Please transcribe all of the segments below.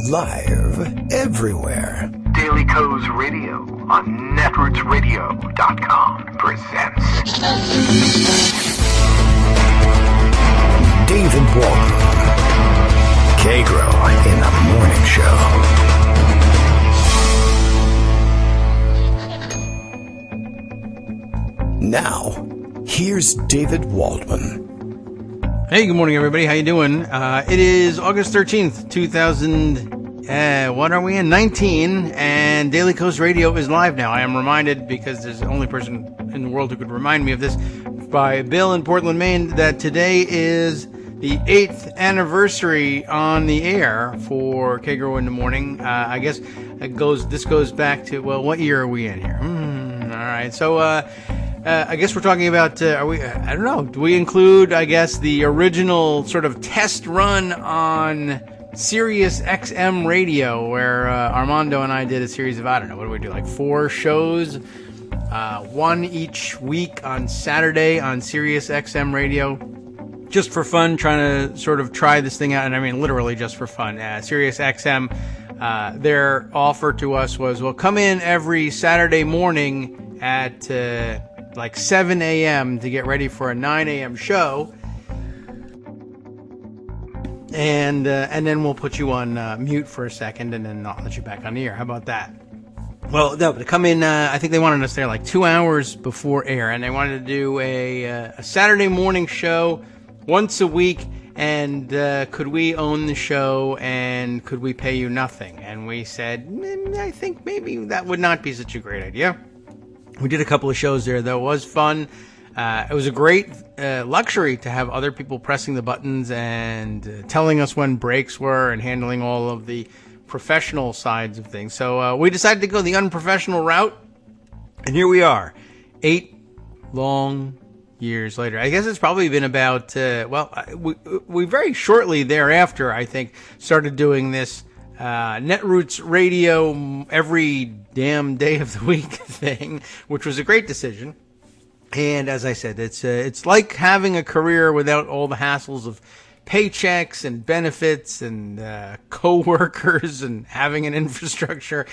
Live everywhere. Daily Co's Radio on netrootsradio.com presents David Waldman. Kagro in the Morning Show. Now, here's David Waldman. Hey, good morning, everybody. How you doing? It is August 13th, 2019, and Daily Coast Radio is live now. I am reminded, because there's the only person in the world who could remind me of this, by Bill in Portland, Maine, that today is the 8th anniversary on the air for Kagro in the Morning. I guess this goes back to, well, what year are we in here? All right, so I guess we're talking about, I don't know, do we include, I guess, the original sort of test run on Sirius XM radio, where Armando and I did a series of, I don't know, what do we do, like 4 shows, one each week on Saturday on Sirius XM radio, just for fun, trying to sort of try this thing out, and I mean literally just for fun. Sirius XM, their offer to us was, well, come in every Saturday morning at like 7 a.m. to get ready for a 9 a.m. show, and then we'll put you on mute for a second, and then I'll let you back on the air. How about that? Well, no, to come in, I think they wanted us there like 2 hours before air, and they wanted to do a Saturday morning show once a week, and could we own the show, and could we pay you nothing? And we said, I think maybe that would not be such a great idea. We did a couple of shows there, though. It was fun. It was a great luxury to have other people pressing the buttons and telling us when breaks were and handling all of the professional sides of things. So we decided to go the unprofessional route, and here we are, 8 long years later. I guess it's probably been about, we very shortly thereafter, I think, started doing this Netroots Radio every damn day of the week thing, which was a great decision. And as I said, it's like having a career without all the hassles of paychecks and benefits and co-workers and having an infrastructure.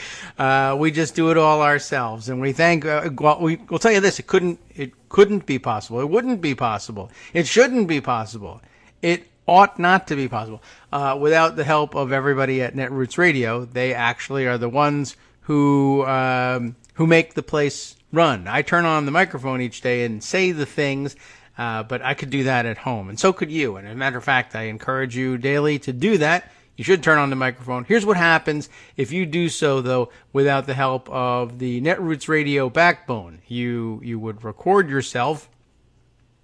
We just do it all ourselves, and we thank. We'll tell you this: it couldn't be possible. It wouldn't be possible. It shouldn't be possible. It ought not to be possible without the help of everybody at Netroots Radio. They actually are the ones who make the place run. I turn on the microphone each day and say the things, but I could do that at home, and so could you. And as a matter of fact, I encourage you daily to do that. You should turn on the microphone. Here's what happens if you do so, though, without the help of the Netroots Radio backbone. You would record yourself,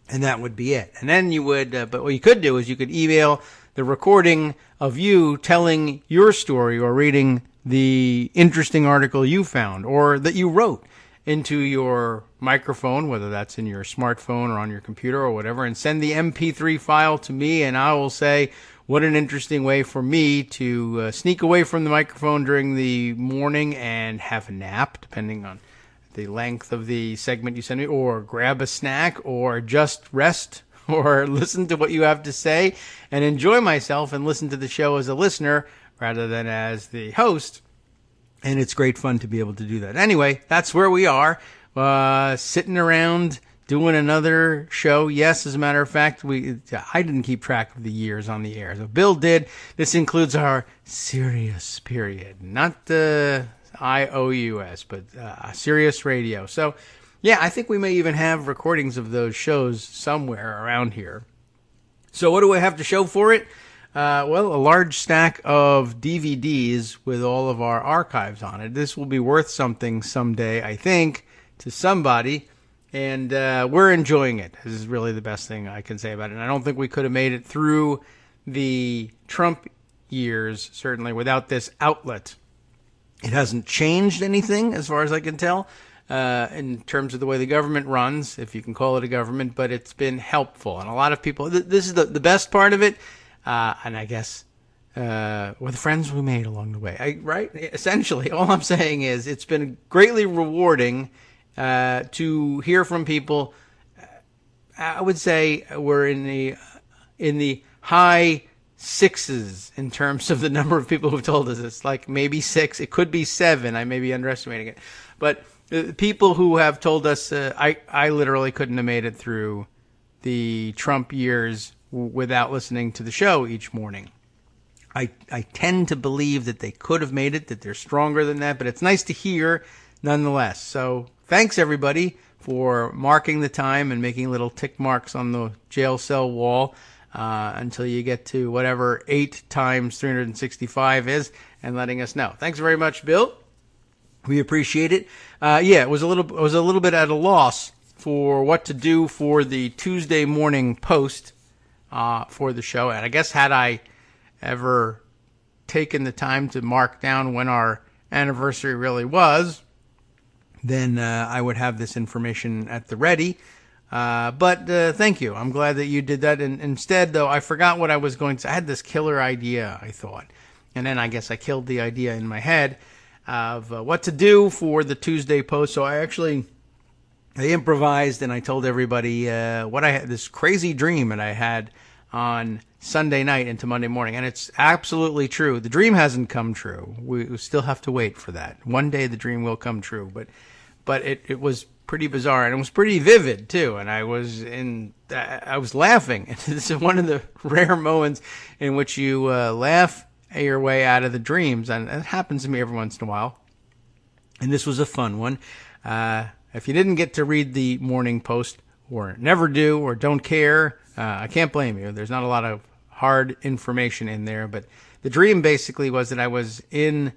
and that would be it. And then you would, but what you could do is you could email the recording of you telling your story or reading the interesting article you found or that you wrote into your microphone, whether that's in your smartphone or on your computer or whatever, and send the MP3 file to me, and I will say, what an interesting way for me to sneak away from the microphone during the morning and have a nap, depending on the length of the segment you send me, or grab a snack, or just rest, or listen to what you have to say, and enjoy myself and listen to the show as a listener rather than as the host. And it's great fun to be able to do that. Anyway, that's where we are, sitting around doing another show. Yes, as a matter of fact, I didn't keep track of the years on the air. So Bill did. This includes our Sirius period, not the IOUS, but Sirius Radio. So, yeah, I think we may even have recordings of those shows somewhere around here. So what do I have to show for it? Well, a large stack of DVDs with all of our archives on it. This will be worth something someday, I think, to somebody, and we're enjoying it. This is really the best thing I can say about it. And I don't think we could have made it through the Trump years, certainly, without this outlet. It hasn't changed anything, as far as I can tell, in terms of the way the government runs, if you can call it a government, but it's been helpful. And a lot of people, this is the best part of it, and I guess were the friends we made along the way. Right? Essentially, all I'm saying is it's been greatly rewarding to hear from people. I would say we're in the high sixes in terms of the number of people who've told us. It's like maybe 6. It could be 7. I may be underestimating it. But people who have told us, I literally couldn't have made it through the Trump years without listening to the show each morning. I tend to believe that they could have made it, that they're stronger than that, but it's nice to hear nonetheless. So thanks, everybody, for marking the time and making little tick marks on the jail cell wall until you get to whatever 8 times 365 is and letting us know. Thanks very much, Bill. We appreciate it. It was a little bit at a loss for what to do for the Tuesday morning post for the show. And I guess had I ever taken the time to mark down when our anniversary really was, then I would have this information at the ready. But thank you. I'm glad that you did that. And instead, though, I forgot what I was going to say. I had this killer idea, I thought. And then I guess I killed the idea in my head of what to do for the Tuesday post. So I improvised and I told everybody what I had, this crazy dream that I had on Sunday night into Monday morning. And it's absolutely true. The dream hasn't come true. We still have to wait for that. One day the dream will come true. But it was pretty bizarre, and it was pretty vivid too. And I was laughing. This is one of the rare moments in which you laugh your way out of the dreams, and it happens to me every once in a while. And this was a fun one. If you didn't get to read the morning post, or never do, or don't care, I can't blame you. There's not a lot of hard information in there, but the dream basically was that I was in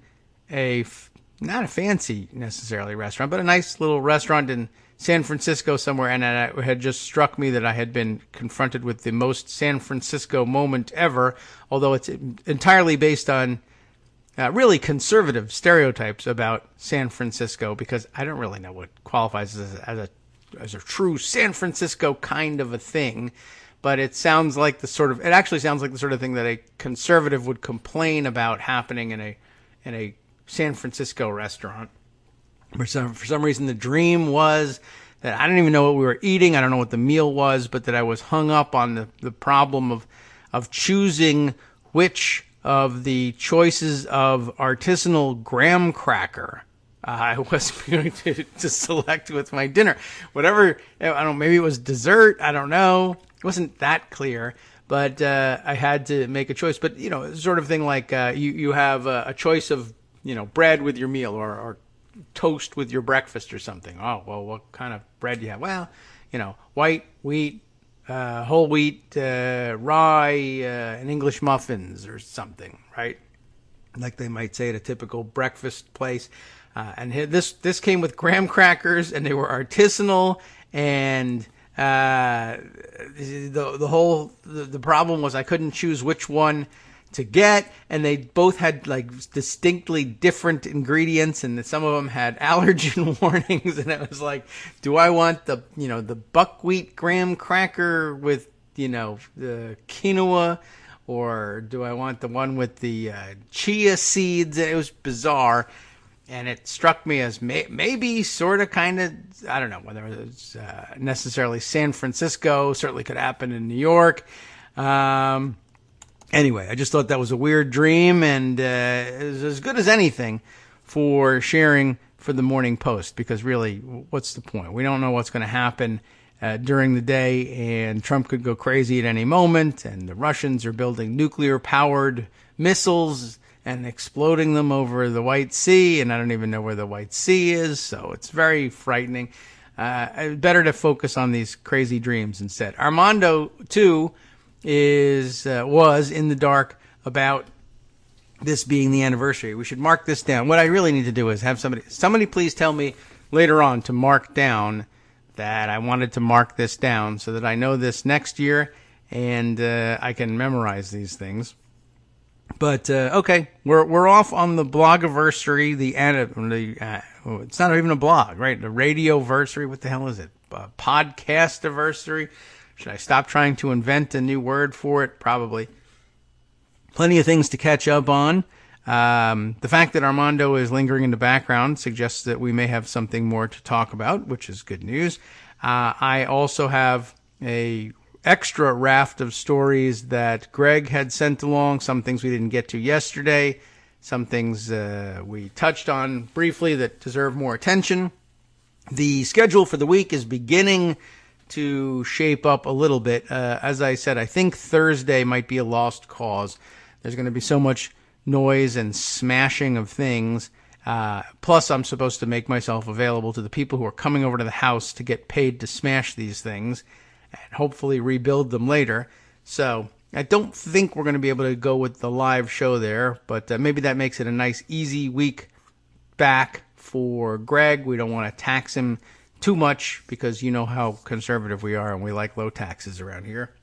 not a fancy necessarily restaurant, but a nice little restaurant in San Francisco somewhere, and it had just struck me that I had been confronted with the most San Francisco moment ever, although it's entirely based on really conservative stereotypes about San Francisco, because I don't really know what qualifies as a true San Francisco kind of a thing, but it actually sounds like the sort of thing that a conservative would complain about happening in a San Francisco restaurant. For some reason, the dream was that I didn't even know what we were eating. I don't know what the meal was, but that I was hung up on the problem of choosing which of the choices of artisanal graham cracker I was going to select with my dinner. Whatever, I don't know, maybe it was dessert, I don't know. It wasn't that clear, but I had to make a choice. But, sort of thing like you have a choice of, bread with your meal or toast with your breakfast or something. Oh, well, what kind of bread do you have? Well, white, wheat, whole wheat, rye, and English muffins or something, right? Like they might say at a typical breakfast place. And this came with graham crackers, and they were artisanal, and the problem was I couldn't choose which one to get, and they both had like distinctly different ingredients, and some of them had allergen warnings, and it was like, do I want the buckwheat graham cracker with the quinoa, or do I want the one with the chia seeds? It was bizarre. And it struck me as maybe sort of kind of, I don't know whether it's necessarily San Francisco, certainly could happen in New York. Anyway, I just thought that was a weird dream, and it was as good as anything for sharing for the Morning Post, because really, what's the point? We don't know what's going to happen during the day, and Trump could go crazy at any moment, and the Russians are building nuclear-powered missiles and exploding them over the White Sea, and I don't even know where the White Sea is, so it's very frightening. Better to focus on these crazy dreams instead. Armando, too, was in the dark about this being the anniversary. We should mark this down. What I really need to do is have somebody please tell me later on to mark down that I wanted to mark this down so that I know this next year, and I can memorize these things. But okay, we're off on the blogiversary. It's not even a blog, right? The radioversary. What the hell is it? Podcastiversary. Should I stop trying to invent a new word for it? Probably. Plenty of things to catch up on. The fact that Armando is lingering in the background suggests that we may have something more to talk about, which is good news. I also have a extra raft of stories that Greg had sent along, some things we didn't get to yesterday, some things we touched on briefly that deserve more attention. The schedule for the week is beginning to shape up a little bit. As I said, I think Thursday might be a lost cause. There's going to be so much noise and smashing of things. Plus, I'm supposed to make myself available to the people who are coming over to the house to get paid to smash these things and hopefully rebuild them later. So I don't think we're going to be able to go with the live show there, but maybe that makes it a nice, easy week back for Greg. We don't want to tax him too much because you know how conservative we are and we like low taxes around here.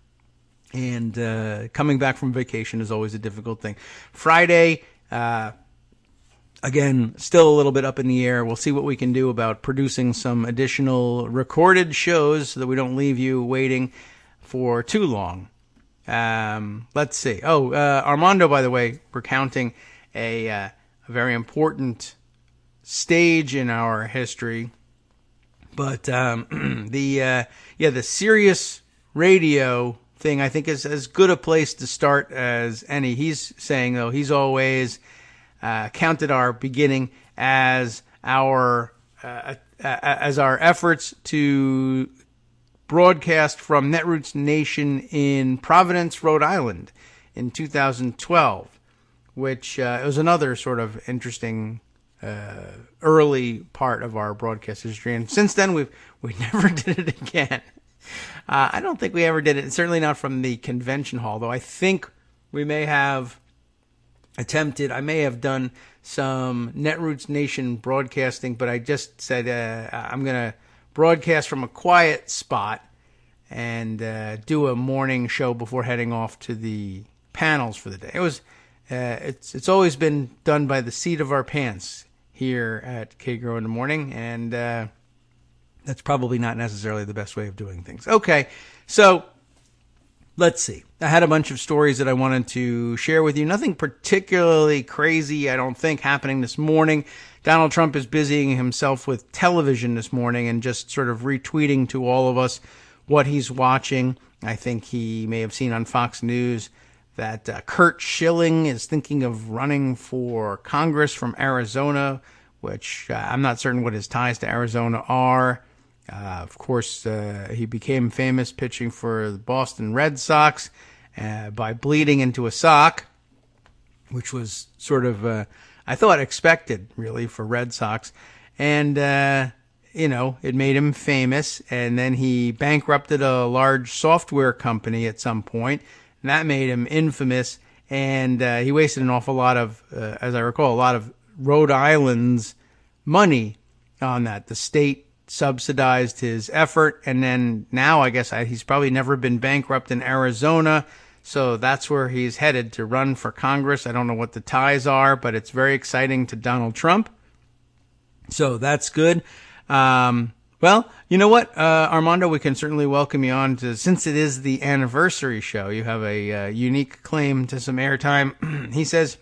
And coming back from vacation is always a difficult thing. Friday, again, still a little bit up in the air. We'll see what we can do about producing some additional recorded shows so that we don't leave you waiting for too long. Let's see. Armando, by the way, recounting a very important stage in our history. But the Sirius radio thing, I think, is as good a place to start as any. He's saying, though, he's always counted our beginning as our efforts to broadcast from Netroots Nation in Providence, Rhode Island in 2012, which was another sort of interesting early part of our broadcast history. And since then, we never did it again. I don't think we ever did it, certainly not from the convention hall, though I think we may have attempted, I may have done some Netroots Nation broadcasting, but I just said I'm going to broadcast from a quiet spot and do a morning show before heading off to the panels for the day. It was it's always been done by the seat of our pants here at Kagro in the morning, and that's probably not necessarily the best way of doing things. Okay, so let's see. I had a bunch of stories that I wanted to share with you. Nothing particularly crazy, I don't think, happening this morning. Donald Trump is busying himself with television this morning and just sort of retweeting to all of us what he's watching. I think he may have seen on Fox News that Kurt Schilling is thinking of running for Congress from Arizona, which I'm not certain what his ties to Arizona are. Of course, he became famous pitching for the Boston Red Sox by bleeding into a sock, which was sort of, I thought, expected, really, for Red Sox. And, it made him famous. And then he bankrupted a large software company at some point, and that made him infamous. And he wasted an awful lot of, as I recall, a lot of Rhode Island's money on that. The state subsidized his effort, and then now I guess he's probably never been bankrupt in Arizona, so that's where he's headed to run for Congress. I don't know what the ties are, but it's very exciting to Donald Trump, so that's good. Well, you know what, Armando, we can certainly welcome you on to, since it is the anniversary show, you have a unique claim to some airtime. He says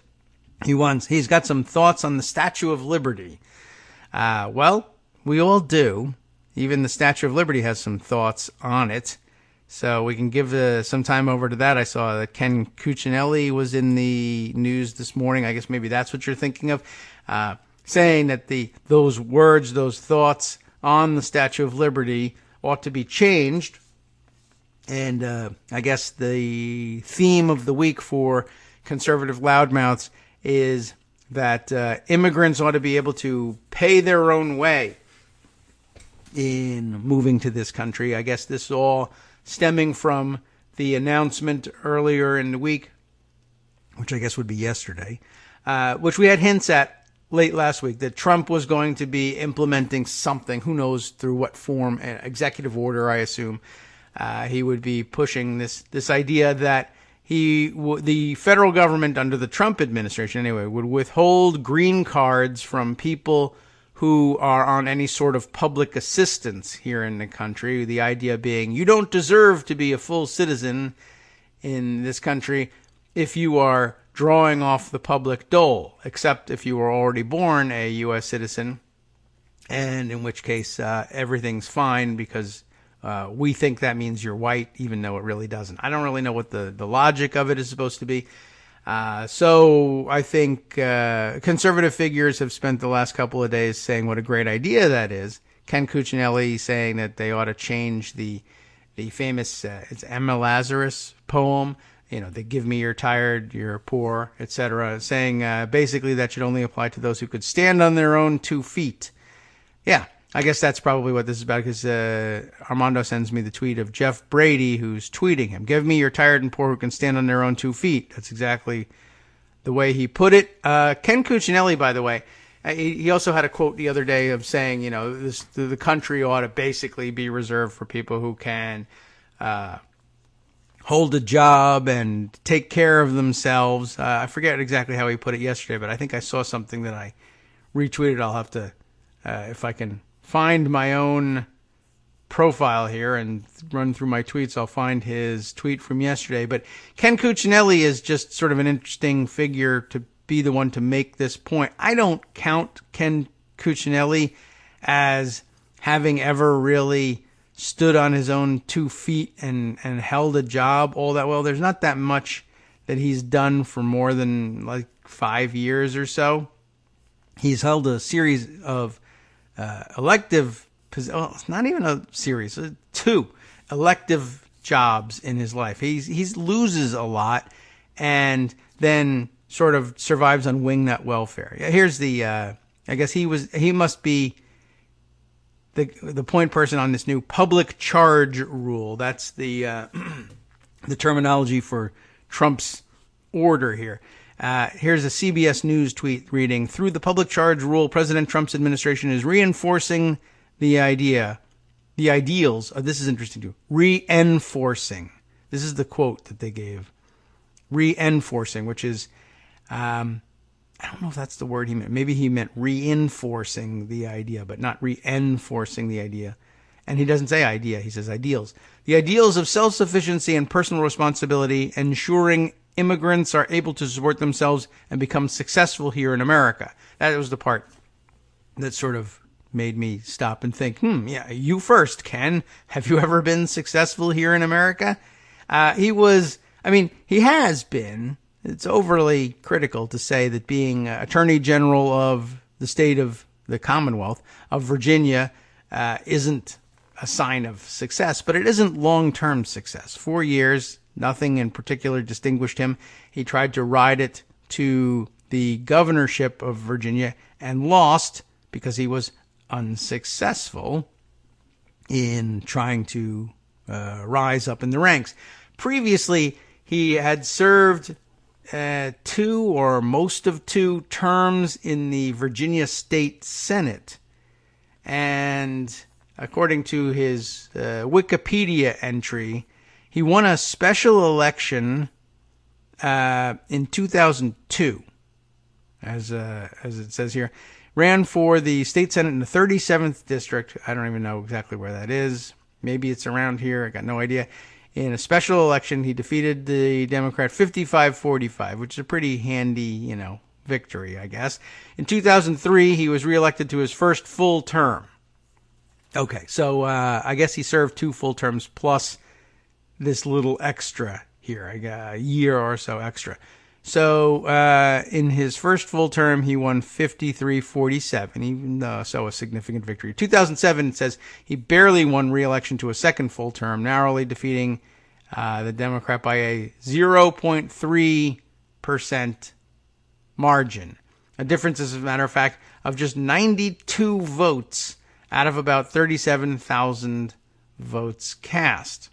he's got some thoughts on the Statue of Liberty. Well, we all do. Even the Statue of Liberty has some thoughts on it. So we can give some time over to that. I saw that Ken Cuccinelli was in the news this morning. I guess maybe that's what you're thinking of. Saying that those words, those thoughts on the Statue of Liberty ought to be changed. And I guess the theme of the week for conservative loudmouths is that immigrants ought to be able to pay their own way in moving to this country. I guess this is all stemming from the announcement earlier in the week, which I guess would be yesterday, which we had hints at late last week, that Trump was going to be implementing something, who knows through what form, an executive order, I assume. He would be pushing this idea that the federal government under the Trump administration anyway would withhold green cards from people who are on any sort of public assistance here in the country. The idea being you don't deserve to be a full citizen in this country if you are drawing off the public dole, except if you were already born a U.S. citizen, and in which case everything's fine because we think that means you're white, even though it really doesn't. I don't really know what the logic of it is supposed to be. So I think conservative figures have spent the last couple of days saying what a great idea that is. Ken Cuccinelli saying that they ought to change the famous it's Emma Lazarus poem, they give me you're tired, you're poor, etc., saying basically that should only apply to those who could stand on their own 2 feet. Yeah, I guess that's probably what this is about, because Armando sends me the tweet of Jeff Brady, who's tweeting him, give me you're tired and poor who can stand on their own 2 feet. That's exactly the way he put it. Ken Cuccinelli, by the way, he also had a quote the other day of saying, the country ought to basically be reserved for people who can hold a job and take care of themselves. I forget exactly how he put it yesterday, but I think I saw something that I retweeted. I'll have to, if I can find my own profile here and run through my tweets, I'll find his tweet from yesterday. But Ken Cuccinelli is just sort of an interesting figure to be the one to make this point. I don't count Ken Cuccinelli as having ever really stood on his own 2 feet and held a job all that well. There's not that much that he's done for more than like 5 years or so. He's held a series of it's not even a series, 2 elective jobs in his life. He loses a lot and then sort of survives on wingnut welfare. Here's the, I guess he must be the point person on this new public charge rule. That's the the terminology for Trump's order here. Here's a CBS News tweet reading, through the public charge rule, President Trump's administration is reinforcing the ideals. This is interesting too. Reinforcing. This is the quote that they gave. Reinforcing, which is, I don't know if that's the word he meant. Maybe he meant reinforcing the idea, but not reinforcing the idea. And he doesn't say idea, he says ideals. The ideals of self-sufficiency and personal responsibility, ensuring immigrants are able to support themselves and become successful here in America. That was the part that sort of made me stop and think, yeah, you first, Ken. Have you ever been successful here in America? He has been. It's overly critical to say that being Attorney General of the state of the Commonwealth of Virginia isn't a sign of success, but it isn't long-term success. 4 years, nothing in particular distinguished him. He tried to ride it to the governorship of Virginia and lost because he was unsuccessful in trying to rise up in the ranks. Previously, he had served 2 or most of 2 terms in the Virginia State Senate. And according to his Wikipedia entry, he won a special election in 2002, as it says here. Ran for the state senate in the 37th district. I don't even know exactly where that is. Maybe it's around here. I got no idea. In a special election, he defeated the Democrat 55-45, which is a pretty handy, victory, I guess. In 2003, he was reelected to his first full term. Okay, so I guess he served 2 full terms plus this little extra here, a year or so extra. So in his first full term, he won 53-47, even though so a significant victory. 2007, it says he barely won re-election to a second full term, narrowly defeating the Democrat by a 0.3% margin. A difference, as a matter of fact, of just 92 votes out of about 37,000 votes cast.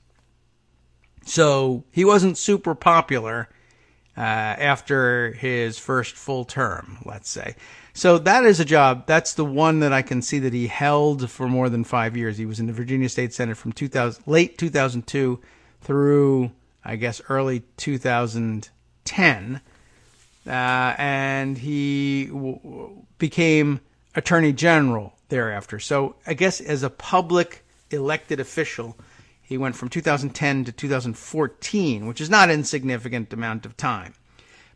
So he wasn't super popular after his first full term, let's say. So that is a job. That's the one that I can see that he held for more than 5 years. He was in the Virginia State Senate from late 2002 through, I guess, early 2010. And he became Attorney General thereafter. So I guess as a public elected official, he went from 2010 to 2014, which is not an insignificant amount of time.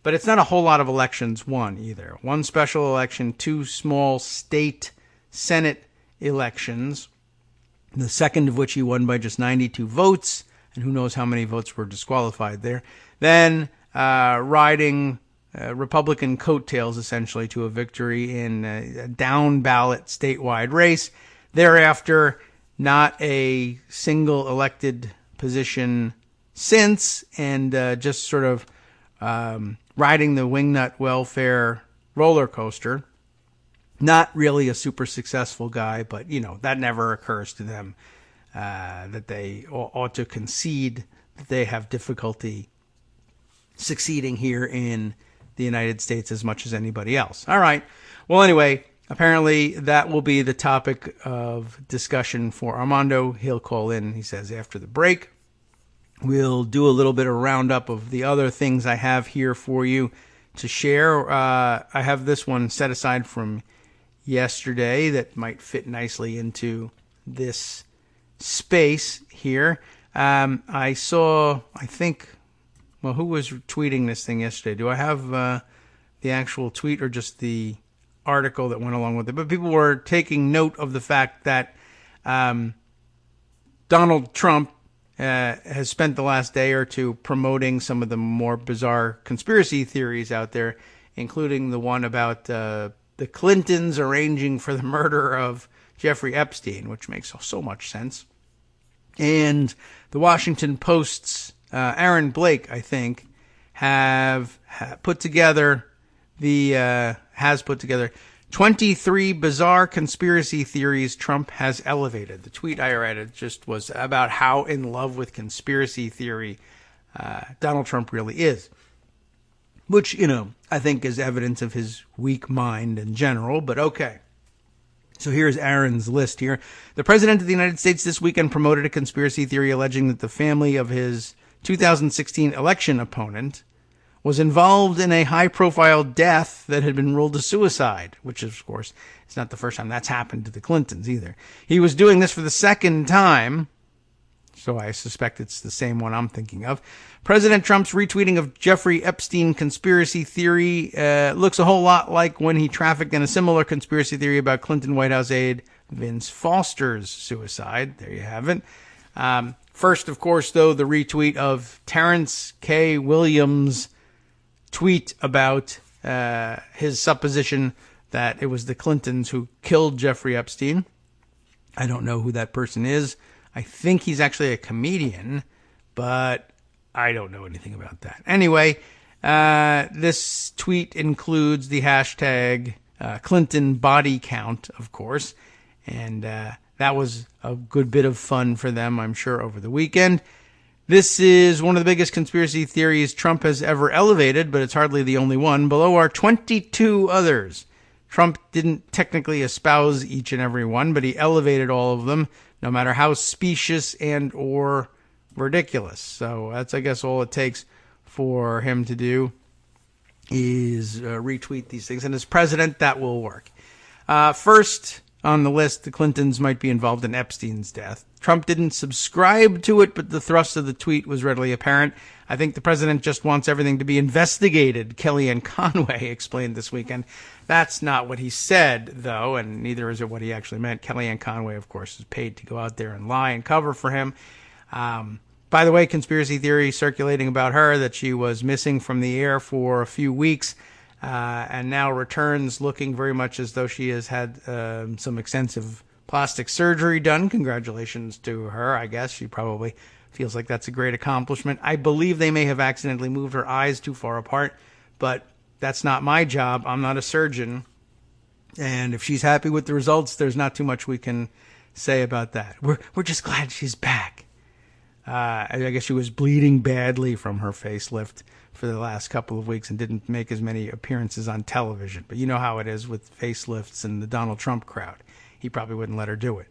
But it's not a whole lot of elections won either. 1 special election, 2 small state Senate elections. the second of which he won by just 92 votes, and who knows how many votes were disqualified there. Then riding Republican coattails, essentially, to a victory in a down-ballot statewide race. Thereafter, not a single elected position since, and just sort of riding the wingnut welfare roller coaster. Not really a super successful guy, but, that never occurs to them that they ought to concede that they have difficulty succeeding here in the United States as much as anybody else. All right. Well, anyway, apparently that will be the topic of discussion for Armando. He'll call in, he says, after the break. We'll do a little bit of roundup of the other things I have here for you to share. I have this one set aside from yesterday that might fit nicely into this space here. I saw, who was tweeting this thing yesterday? Do I have the actual tweet or just the article that went along with it? But people were taking note of the fact that Donald Trump has spent the last day or two promoting some of the more bizarre conspiracy theories out there, including the one about the Clintons arranging for the murder of Jeffrey Epstein, which makes so much sense. And the Washington Post's Aaron Blake, I think, has put together 23 bizarre conspiracy theories Trump has elevated. The tweet I read just was about how in love with conspiracy theory Donald Trump really is. Which, I think is evidence of his weak mind in general, but okay. So here's Aaron's list here. The President of the United States this weekend promoted a conspiracy theory alleging that the family of his 2016 election opponent was involved in a high-profile death that had been ruled a suicide, which, of course, is not the first time that's happened to the Clintons either. He was doing this for the second time, so I suspect it's the same one I'm thinking of. President Trump's retweeting of Jeffrey Epstein conspiracy theory looks a whole lot like when he trafficked in a similar conspiracy theory about Clinton White House aide Vince Foster's suicide. There you have it. First, of course, though, the retweet of Terrence K. Williams' tweet about his supposition that it was the Clintons who killed Jeffrey Epstein. I don't know who that person is. I think he's actually a comedian, but I don't know anything about that. Anyway, this tweet includes the hashtag Clinton body count, of course, and that was a good bit of fun for them, I'm sure, over the weekend. This is one of the biggest conspiracy theories Trump has ever elevated, but it's hardly the only one. Below are 22 others. Trump didn't technically espouse each and every one, but he elevated all of them, no matter how specious and or ridiculous. So that's, I guess, all it takes for him to do is retweet these things. And as president, that will work. First on the list, the Clintons might be involved in Epstein's death. Trump didn't subscribe to it, but the thrust of the tweet was readily apparent. I think the president just wants everything to be investigated, Kellyanne Conway explained this weekend. That's not what he said, though, and neither is it what he actually meant. Kellyanne Conway, of course, is paid to go out there and lie and cover for him. By the way, conspiracy theory circulating about her that she was missing from the air for a few weeks and now returns looking very much as though she has had some extensive plastic surgery done. Congratulations to her, I guess. She probably feels like that's a great accomplishment. I believe they may have accidentally moved her eyes too far apart, but that's not my job. I'm not a surgeon. And if she's happy with the results, there's not too much we can say about that. We're just glad she's back. I guess she was bleeding badly from her facelift for the last couple of weeks and didn't make as many appearances on television. But you know how it is with facelifts and the Donald Trump crowd. He probably wouldn't let her do it.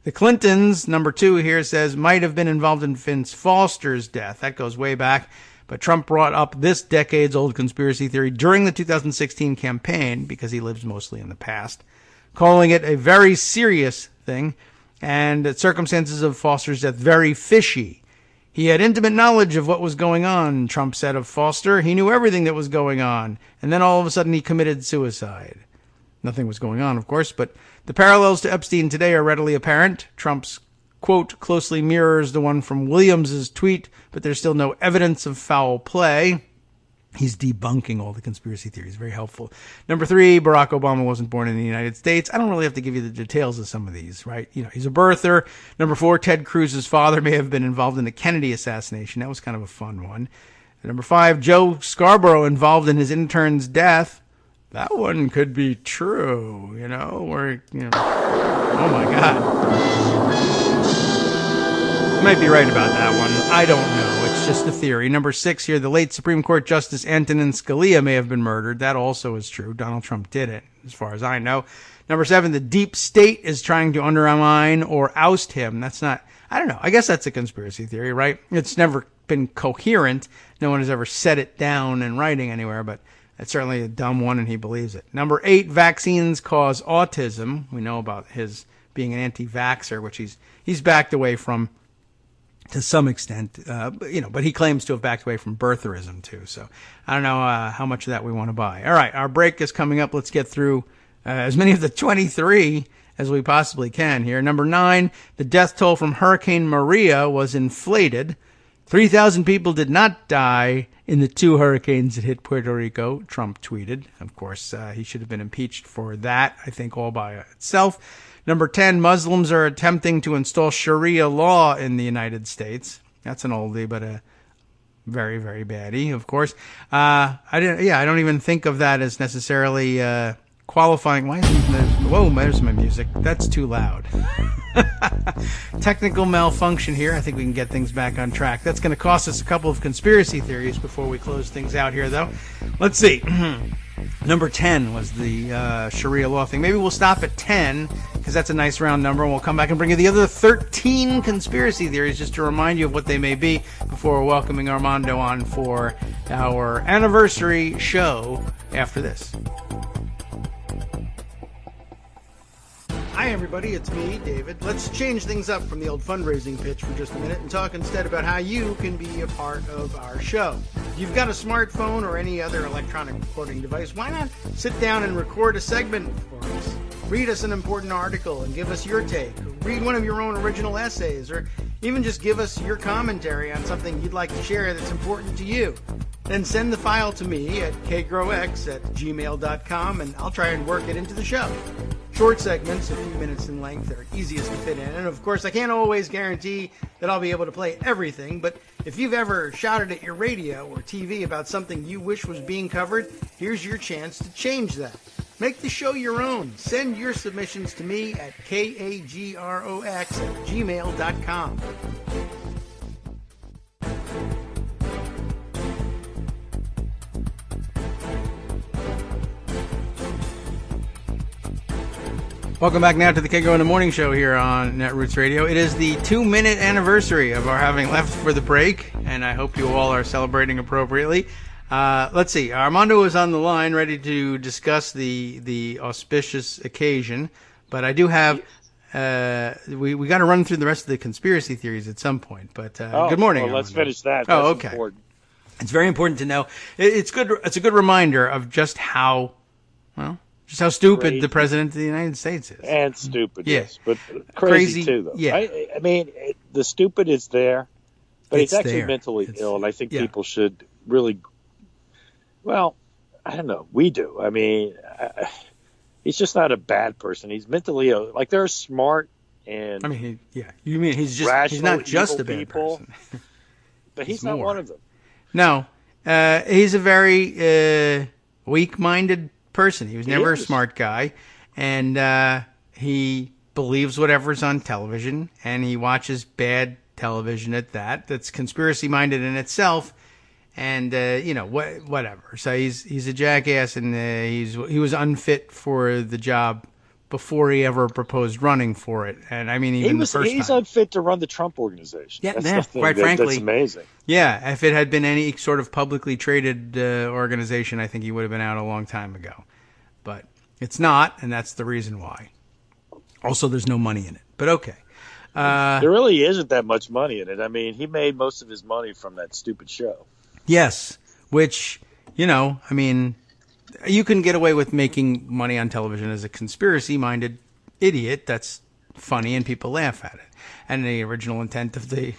The Clintons, number 2 here, says might have been involved in Vince Foster's death. That goes way back. But Trump brought up this decades-old conspiracy theory during the 2016 campaign, because he lives mostly in the past, calling it a very serious thing, and the circumstances of Foster's death very fishy. He had intimate knowledge of what was going on, Trump said of Foster. He knew everything that was going on, and then all of a sudden he committed suicide. Nothing was going on, of course, but the parallels to Epstein today are readily apparent. Trump's quote, closely mirrors the one from Williams's tweet, but there's still no evidence of foul play. He's debunking all the conspiracy theories. Very helpful. Number 3, Barack Obama wasn't born in the United States. I don't really have to give you the details of some of these, right? He's a birther. Number 4, Ted Cruz's father may have been involved in the Kennedy assassination. That was kind of a fun one. Number 5, Joe Scarborough involved in his intern's death. That one could be true, or, oh my God. Might be right about that one. I don't know. It's just a theory. Number 6 here, the late Supreme Court Justice Antonin Scalia may have been murdered. That also is true. Donald Trump did it, as far as I know. Number 7, the deep state is trying to undermine or oust him. That's not, I don't know. I guess that's a conspiracy theory, right? It's never been coherent. No one has ever set it down in writing anywhere, but it's certainly a dumb one, and he believes it. Number 8, vaccines cause autism. We know about his being an anti-vaxxer, which he's backed away from to some extent, but he claims to have backed away from birtherism too. So I don't know how much of that we want to buy. All right, our break is coming up. Let's get through as many of the 23 as we possibly can here. Number 9, the death toll from Hurricane Maria was inflated. 3,000 people did not die in the 2 hurricanes that hit Puerto Rico, Trump tweeted. Of course, he should have been impeached for that, I think, all by itself. Number 10, Muslims are attempting to install Sharia law in the United States. That's an oldie, but a very, very baddie, of course. I don't even think of that as necessarily qualifying. Why isn't there? Whoa, there's my music. That's too loud. Technical malfunction here. I think we can get things back on track. That's going to cost us a couple of conspiracy theories before we close things out here, though. Let's see. Number 10 was the Sharia law thing. Maybe we'll stop at 10 because that's a nice round number, and we'll come back and bring you the other 13 conspiracy theories just to remind you of what they may be before welcoming Armando on for our anniversary show after this. Hi, everybody. It's me, David. Let's change things up from the old fundraising pitch for just a minute and talk instead about how you can be a part of our show. If you've got a smartphone or any other electronic recording device, why not sit down and record a segment for us? Read us an important article and give us your take. Or read one of your own original essays, or even just give us your commentary on something you'd like to share that's important to you. Then send the file to me at kagrox@gmail.com, and I'll try and work it into the show. Short segments, a few minutes in length, are easiest to fit in. And of course, I can't always guarantee that I'll be able to play everything, but if you've ever shouted at your radio or TV about something you wish was being covered, here's your chance to change that. Make the show your own. Send your submissions to me at kagrox@gmail.com. Welcome back now to the Kagro in the Morning Show here on Netroots Radio. It is the 2-minute anniversary of our having left for the break, and I hope you all are celebrating appropriately. Let's see. Armando is on the line, ready to discuss the auspicious occasion, but I do have we got to run through the rest of the conspiracy theories at some point. But good morning. Well, let's finish that. That's okay. Important. It's very important to know. It's good. It's a good reminder of just how stupid crazy the president of the United States is. And stupid, yeah. Yes. But crazy too, though. Yeah. I mean, the stupid is there, but he's actually there. mentally ill, and I think yeah. people should really, well, I don't know. We do. I mean, he's just not a bad person. He's mentally ill. Like, they're smart and I mean, you mean he's not just a bad people, person. but he's not one of them. No. He's a very weak-minded person. He was never a smart guy, and he believes whatever's on television, and he watches bad television at that. That's conspiracy-minded in itself, and whatever. So he's a jackass, and he was unfit for the job before he ever proposed running for it. And I mean, even the first time. He's unfit to run the Trump organization. Yeah, quite frankly. That's amazing. Yeah, if it had been any sort of publicly traded organization, I think he would have been out a long time ago. But it's not, and that's the reason why. Also, there's no money in it. But okay. There really isn't that much money in it. I mean, he made most of his money from that stupid show. Yes, which, I mean, you can get away with making money on television as a conspiracy-minded idiot. That's funny and people laugh at it. And the original intent of the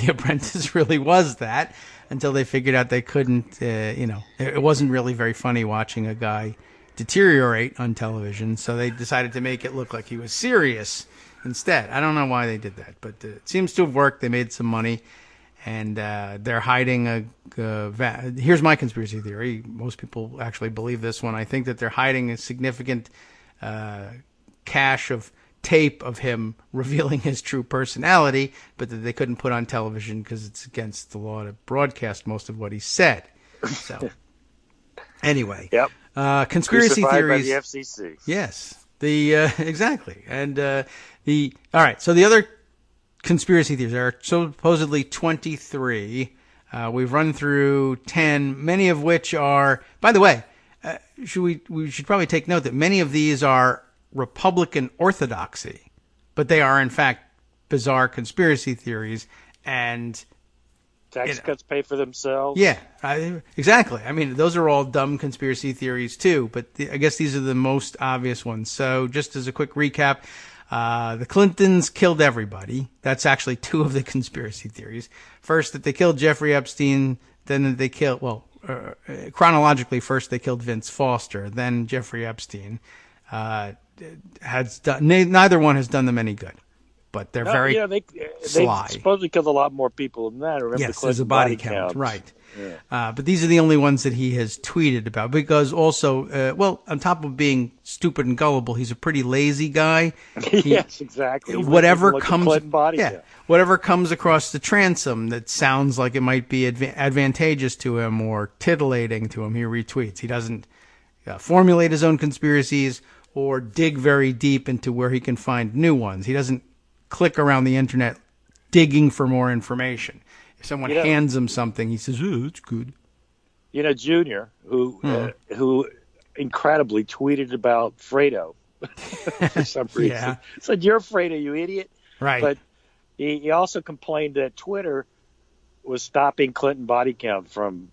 Apprentice really was that, until they figured out they couldn't, it wasn't really very funny watching a guy deteriorate on television, so they decided to make it look like he was serious instead. I don't know why they did that, but it seems to have worked. They made some money, and they're hiding here's my conspiracy theory. Most people actually believe this one. I think that they're hiding a significant cache of tape of him revealing his true personality, but that they couldn't put on television because it's against the law to broadcast most of what he said. So, anyway, Yep. Conspiracy theories. By the FCC. Yes, exactly. And all right. So the other conspiracy theories are supposedly 23. We've run through 10, many of which are. By the way, we should probably take note that many of these are Republican orthodoxy, but they are in fact bizarre conspiracy theories, and tax cuts pay for themselves. Yeah, exactly. I mean, those are all dumb conspiracy theories too, but I guess these are the most obvious ones. So just as a quick recap, the Clintons killed everybody. That's actually two of the conspiracy theories. First, that they killed Jeffrey Epstein, then that they killed, chronologically, first they killed Vince Foster, then Jeffrey Epstein. Neither one has done them any good, but they're very sly. They supposedly killed a lot more people than that. Remember, yes, there's a body count, right? Yeah. But these are the only ones that he has tweeted about, because also, on top of being stupid and gullible, he's a pretty lazy guy. Yes, exactly. Whatever comes across the transom that sounds like it might be advantageous to him or titillating to him, he retweets. He doesn't formulate his own conspiracies or dig very deep into where he can find new ones. He doesn't click around the internet digging for more information. If someone hands him something, he says, "Oh, it's good." Junior, who incredibly tweeted about Fredo for some reason. Yeah. Said, "You're Fredo, you idiot." Right. But he also complained that Twitter was stopping Clinton body count from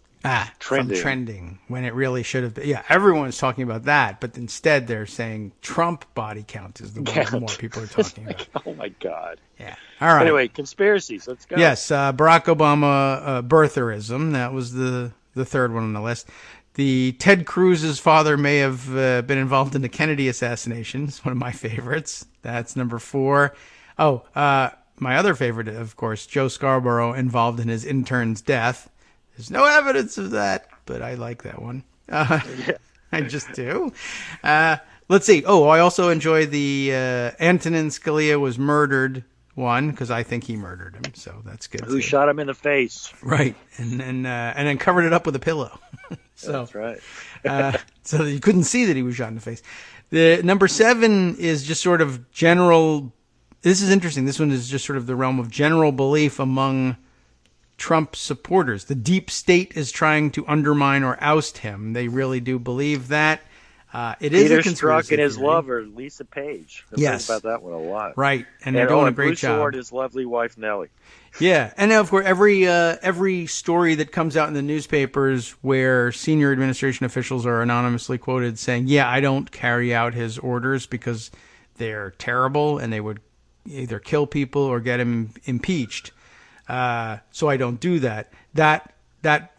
trending when it really should have been. Yeah, everyone's talking about that, but instead they're saying Trump body count is the one more people are talking about. Oh my God. Yeah. All right. Anyway, conspiracies. Let's go. Yes, Barack Obama birtherism. That was the third one on the list. The Ted Cruz's father may have been involved in the Kennedy assassination. It's one of my favorites. That's number 4. Oh, my other favorite, of course, Joe Scarborough involved in his intern's death. There's no evidence of that, but I like that one. I just do. Let's see. Oh, I also enjoy the Antonin Scalia was murdered one, because I think he murdered him, so that's good. Who shot him in the face? Right, and then covered it up with a pillow. So that's right. So you couldn't see that he was shot in the face. The number 7 is just sort of general. This is interesting. This one is just sort of the realm of general belief among Trump supporters. The deep state is trying to undermine or oust him. They really do believe that. It is Peter a conspiracy Strzok and his theory. lover, Lisa Page. I've heard about that one a lot. Right, and they're doing a great Bruce job. Ward, his lovely wife, Nellie. Yeah, and of course, every story that comes out in the newspapers where senior administration officials are anonymously quoted saying, "Yeah, I don't carry out his orders because they're terrible and they would either kill people or get him impeached. So I don't do that." That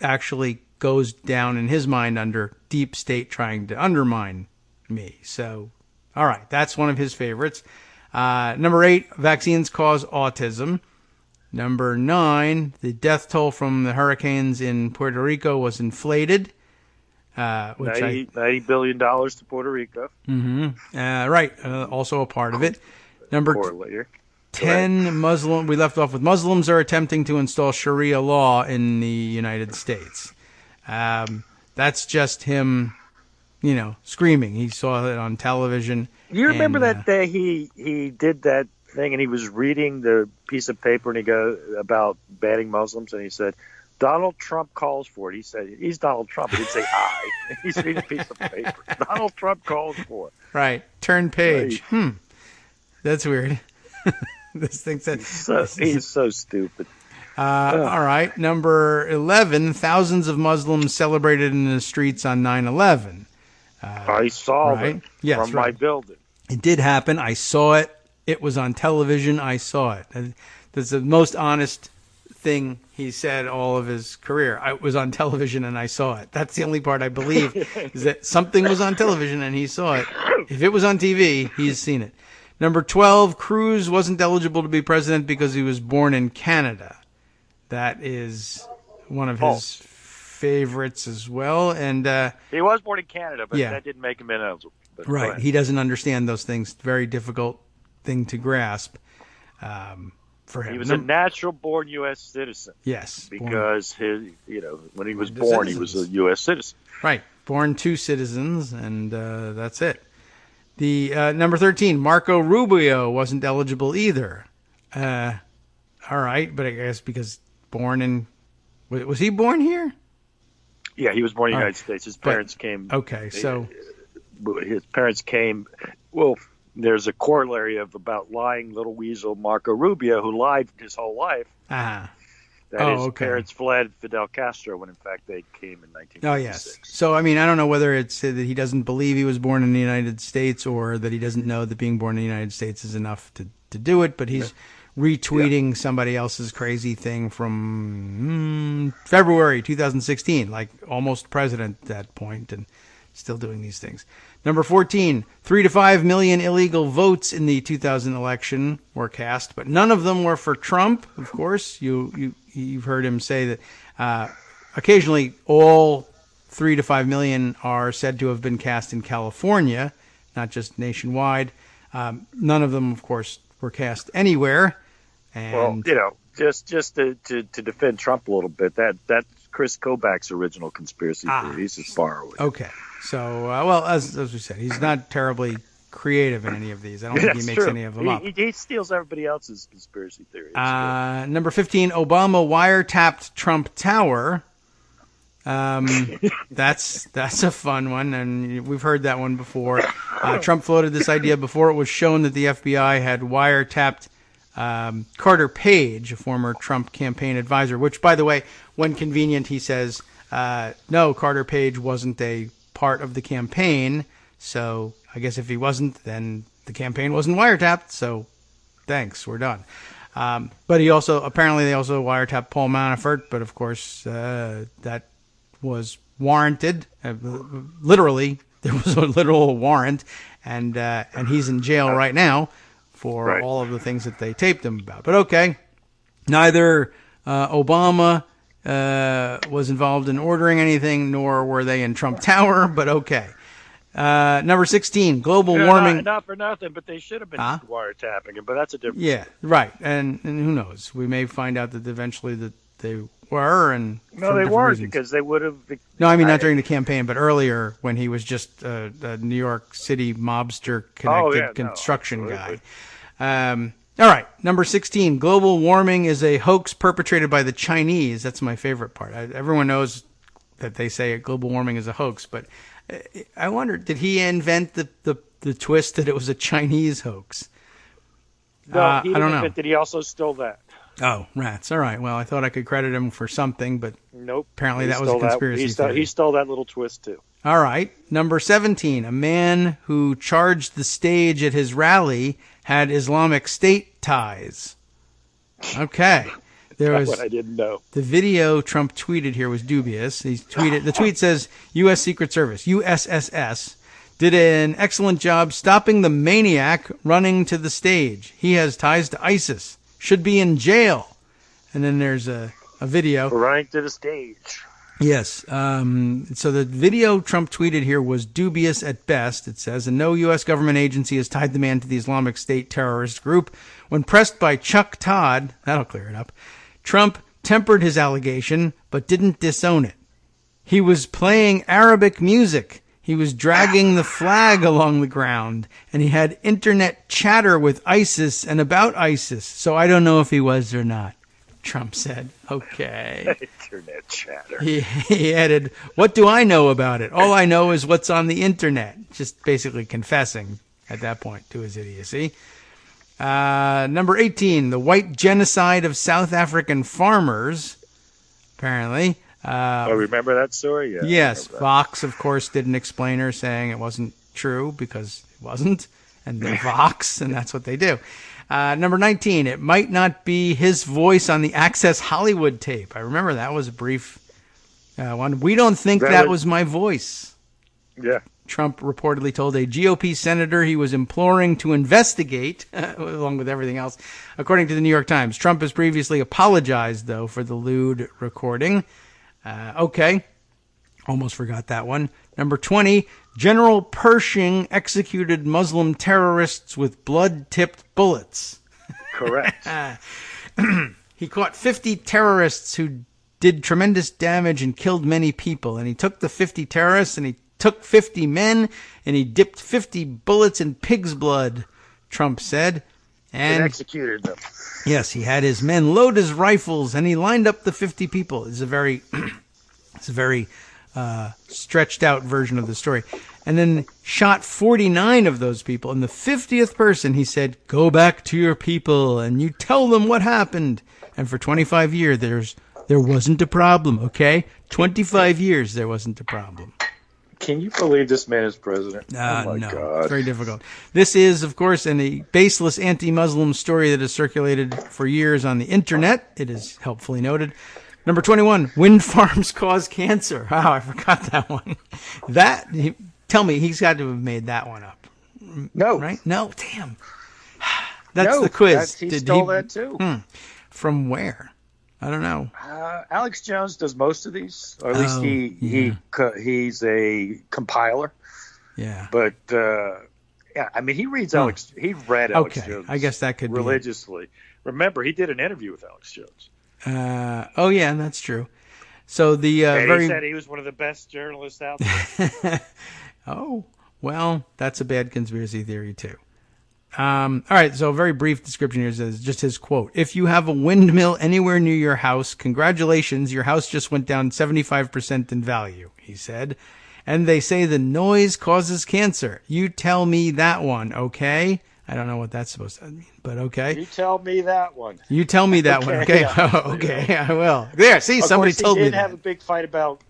actually goes down in his mind under deep state trying to undermine me. So, all right, that's one of his favorites. Number 8, vaccines cause autism. Number 9, the death toll from the hurricanes in Puerto Rico was inflated. $90 billion to Puerto Rico. Mm-hmm. Right, also a part of it. Number 10, Muslim. We left off with Muslims are attempting to install Sharia law in the United States. That's just him, screaming. He saw it on television. You remember that day he did that thing and he was reading the piece of paper and he goes about banning Muslims and he said, Donald Trump calls for it. He said, he's Donald Trump. He didn't say I. He's reading a piece of paper. Donald Trump calls for it. Right. Turn page. Right. That's weird. This thing said he's so stupid. All right. Number 11, thousands of Muslims celebrated in the streets on 9/11. I saw it yes, from my building. It did happen. I saw it It was on television. I saw it. And that's the most honest thing he said all of his career. I was on television and I saw it. That's the only part I believe is that something was on television and he saw it. If it was on TV, he's seen it. Number 12, Cruz wasn't eligible to be president because he was born in Canada. That is one of his favorites as well. And he was born in Canada, but that didn't make him ineligible. Right. He doesn't understand those things. Very difficult thing to grasp for him. He was a natural-born U.S. citizen. Yes. Because when he was born, he was a U.S. citizen. Right. Born to citizens, and that's it. The number 13, Marco Rubio wasn't eligible either. All right, but I guess because born in... Was he born here? Yeah, he was born in the United States. His parents came... Okay, so... His parents came... Well, there's a corollary about lying little weasel Marco Rubio, who lied his whole life. That his parents fled Fidel Castro when, in fact, they came in 1956. Oh, yes. So, I mean, I don't know whether it's that he doesn't believe he was born in the United States or that he doesn't know that being born in the United States is enough to do it, but he's retweeting somebody else's crazy thing from February 2016, like almost president at that point, and still doing these things. Number 14, 3 to 5 million illegal votes in the 2000 election were cast, but none of them were for Trump, of course. You've heard him say that occasionally all 3 to 5 million are said to have been cast in California, not just nationwide. None of them, of course, were cast anywhere. And, well, just to defend Trump a little bit, that's Chris Kobach's original conspiracy theory. He's as far away. Okay. So, as we said, he's not terribly creative in any of these. I don't think he makes any of them up. He steals everybody else's conspiracy theories. Number 15, Obama wiretapped Trump Tower. That's a fun one, and we've heard that one before. Trump floated this idea before it was shown that the FBI had wiretapped Carter Page, a former Trump campaign advisor, which, by the way, when convenient, he says, no, Carter Page wasn't a part of the campaign, so I guess if he wasn't, then the campaign wasn't wiretapped, so thanks, we're done. But they also wiretapped Paul Manafort, but of course that was warranted. Literally, there was a literal warrant, and he's in jail right now for all of the things that they taped him about. But okay, neither Obama was involved in ordering anything, nor were they in Trump Tower, but okay. Number 16, global warming. Not for nothing, but they should have been wiretapping him, but that's a different story. Right. And who knows? We may find out that eventually that they were. And no, they weren't, because they would have. No, I mean, not during the campaign, but earlier when he was just a New York City mobster-connected construction guy. All right, number 16, global warming is a hoax perpetrated by the Chinese. That's my favorite part. Everyone knows that they say global warming is a hoax, but I wonder, did he invent the twist that it was a Chinese hoax? No, he didn't invent it. He also stole that. Oh, rats. All right. Well, I thought I could credit him for something, but nope. Apparently that was a conspiracy theory. He stole that little twist, too. All right. Number 17, a man who charged the stage at his rally had Islamic State ties. Okay. There was what I didn't know. The video Trump tweeted here was dubious. The tweet says, U.S. Secret Service, USSS, did an excellent job stopping the maniac running to the stage. He has ties to ISIS. Should be in jail. And then there's a video. Running to the stage. Yes. So the video Trump tweeted here was dubious at best, it says, and no U.S. government agency has tied the man to the Islamic State terrorist group. When pressed by Chuck Todd, that'll clear it up, Trump tempered his allegation but didn't disown it. He was playing Arabic music. He was dragging the flag along the ground, and he had internet chatter with ISIS and about ISIS, so I don't know if he was or not. Trump said, okay. Internet chatter. He added, what do I know about it? All I know is what's on the internet. Just basically confessing at that point to his idiocy. Number 18, the white genocide of South African farmers, apparently. Remember that story? Yeah, yes. Fox, of course, did an explainer saying it wasn't true because it wasn't. and they're Vox, and that's what they do. Number 19, it might not be his voice on the Access Hollywood tape. I remember that was a brief one. We don't think that was my voice. Yeah. Trump reportedly told a GOP senator he was imploring to investigate, along with everything else, according to the New York Times. Trump has previously apologized, though, for the lewd recording. Okay. Almost forgot that one. Number 20, General Pershing executed Muslim terrorists with blood-tipped bullets. Correct. He caught 50 terrorists who did tremendous damage and killed many people. And he took the 50 terrorists and he took 50 men and he dipped 50 bullets in pig's blood, Trump said. And executed them. Yes, he had his men load his rifles and he lined up the 50 people. It's a very stretched out version of the story. And then shot 49 of those people. And the 50th person, he said, go back to your people and you tell them what happened. And for 25 years, there wasn't a problem, okay? 25 years, there wasn't a problem. Can you believe this man is president? Oh, my no, God. It's very difficult. This is, of course, a baseless anti-Muslim story that has circulated for years on the internet. It is helpfully noted. Number 21, wind farms cause cancer. Wow, I forgot that one. Tell me, he's got to have made that one up. No. Right? No, damn. That's the quiz. He stole that, too. From where? I don't know. Alex Jones does most of these, or at least he's a compiler. Yeah. But I mean, he reads Alex. He read Alex Jones. I guess that could religiously. Remember, he did an interview with Alex Jones. Oh yeah, that's true. So he said he was one of the best journalists out there. Oh well, that's a bad conspiracy theory too. All right, so a very brief description here says just his quote. If you have a windmill anywhere near your house, congratulations, your house just went down 75% in value, he said. And they say the noise causes cancer. You tell me that one, okay? I don't know what that's supposed to mean, but okay. You tell me that one. You tell me that one, okay? Yeah. Okay, I will. There, see, somebody told me that. He did have a big fight about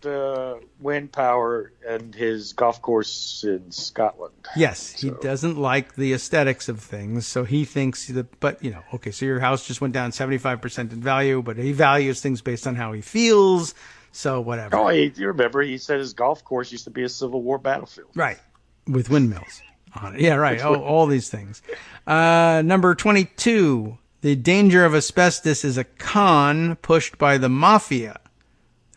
wind power and his golf course in Scotland. Yes, he doesn't like the aesthetics of things, so he thinks that, but, okay, so your house just went down 75% in value, but he values things based on how he feels, so whatever. Oh, you remember, he said his golf course used to be a Civil War battlefield. Right, with windmills on it. Yeah, right, all these things. Number 22, the danger of asbestos is a con pushed by the mafia.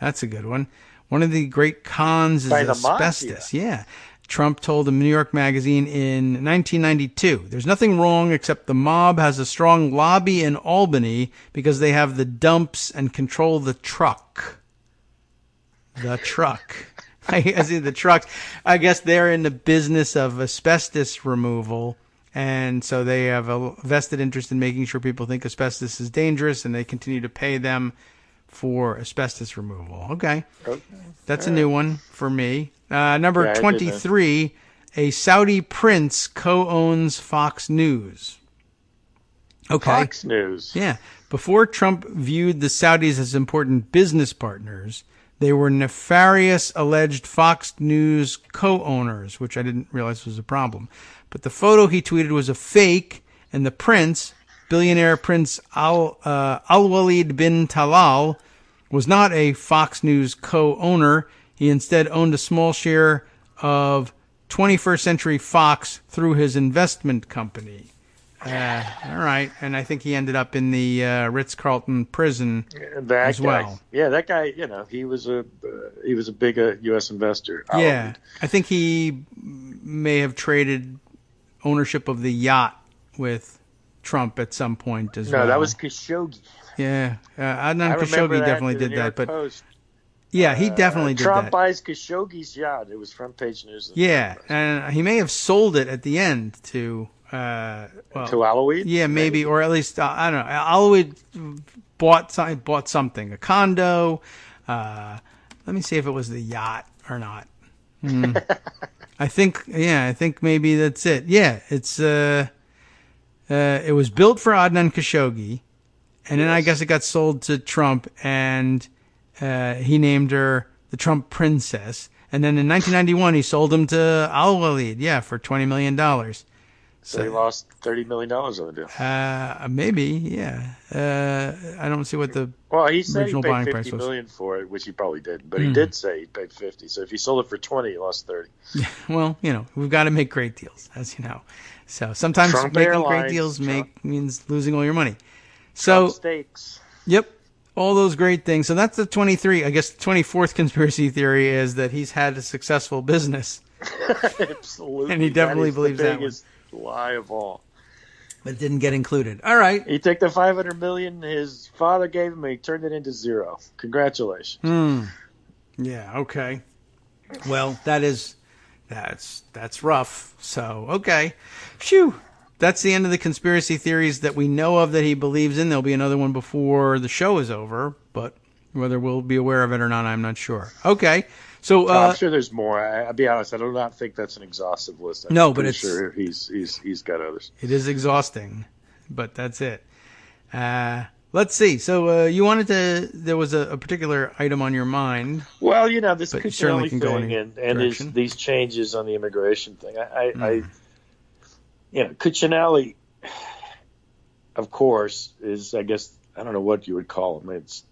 That's a good one. One of the great cons is asbestos. Yeah. Trump told a New York magazine in 1992, there's nothing wrong except the mob has a strong lobby in Albany because they have the dumps and control the truck. The truck. I see the trucks. I guess they're in the business of asbestos removal. And so they have a vested interest in making sure people think asbestos is dangerous and they continue to pay them for asbestos removal. Okay. That's a new one for me. Number 23, a Saudi prince co-owns Fox News. Okay. Fox News. Yeah. Before Trump viewed the Saudis as important business partners, they were nefarious alleged Fox News co-owners, which I didn't realize was a problem. But the photo he tweeted was a fake, and the prince, billionaire Prince Al-Walid bin Talal, was not a Fox News co-owner. He instead owned a small share of 21st Century Fox through his investment company. All right, and I think he ended up in the Ritz-Carlton prison as well. Yeah, that guy. He was a big U.S. investor. Yeah, I think he may have traded ownership of the yacht with Trump at some point as well. No, that was Khashoggi. Yeah, Adnan Khashoggi definitely did that, but Post. Yeah, he definitely did that. Trump buys Khashoggi's yacht. It was front page news. Yeah, and he may have sold it at the end to to Alawid? Yeah, maybe, or at least I don't know. Alawid bought something, a condo. Let me see if it was the yacht or not. I think maybe that's it. Yeah, it's it was built for Adnan Khashoggi, and then I guess it got sold to Trump, and he named her the Trump Princess. And then in 1991, he sold him to Al-Walid, for $20 million. So he lost $30 million on the deal. Maybe, yeah. I don't see what the he said original he paid buying price $50 was. million for it, which he probably didn't. But he did say he paid 50. So if he sold it for 20, he lost 30. Well, we've got to make great deals, as you know. So sometimes Trump making Airlines, great deals Trump. means losing all your money. Trump stakes. Yep. All those great things. So that's the 23. I guess the 24th conspiracy theory is that he's had a successful business. Absolutely. And he definitely believes that one. That is the biggest lie of all. But it didn't get included. All right. He took the $500 million his father gave him and he turned it into zero. Congratulations. Yeah, okay. Well, that's rough. So, okay. Phew. That's the end of the conspiracy theories that we know of that he believes in. There'll be another one before the show is over, but whether we'll be aware of it or not, I'm not sure. Okay. So I'm sure there's more. I'll be honest, I do not think that's an exhaustive list. But it's sure he's got others. It is exhausting, but that's it. Let's see. So you wanted to. There was a particular item on your mind. Well, this Kucinelli thing and these changes on the immigration thing. Kucinelli, of course, is, I guess, I don't know what you would call him. It's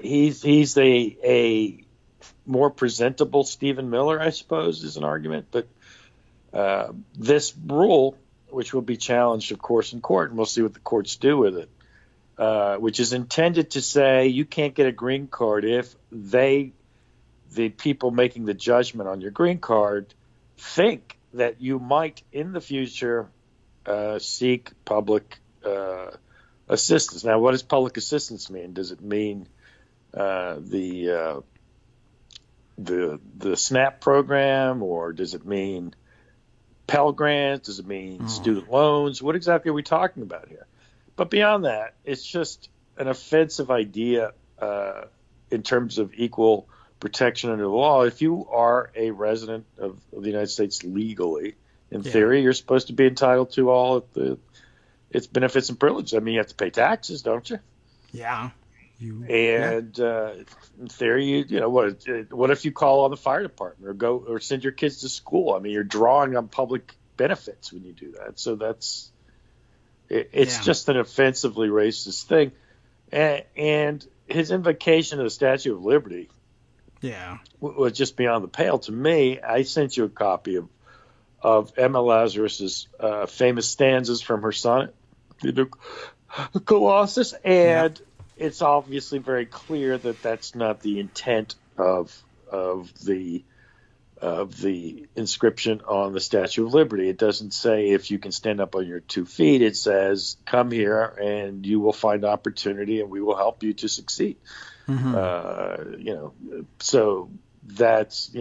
he's a more presentable Stephen Miller, I suppose, is an argument. But this rule, which will be challenged, of course, in court, and we'll see what the courts do with it, which is intended to say you can't get a green card if the people making the judgment on your green card, think that you might in the future seek public assistance. Now, what does public assistance mean? Does it mean the SNAP program, or does it mean Pell Grants? Does it mean student loans? What exactly are we talking about here? But beyond that, it's just an offensive idea in terms of equal protection under the law. If you are a resident of the United States legally, in theory, you're supposed to be entitled to all of its benefits and privileges. I mean, you have to pay taxes, don't you? Yeah. In theory, what if you call on the fire department or send your kids to school? I mean, you're drawing on public benefits when you do that. So it's just an offensively racist thing. And his invocation of the Statue of Liberty was just beyond the pale to me. I sent you a copy of Emma Lazarus's famous stanzas from her sonnet, the Colossus, and it's obviously very clear that that's not the intent of the inscription on the Statue of Liberty. It doesn't say if you can stand up on your 2 feet. It says, come here and you will find opportunity and we will help you to succeed. So that's,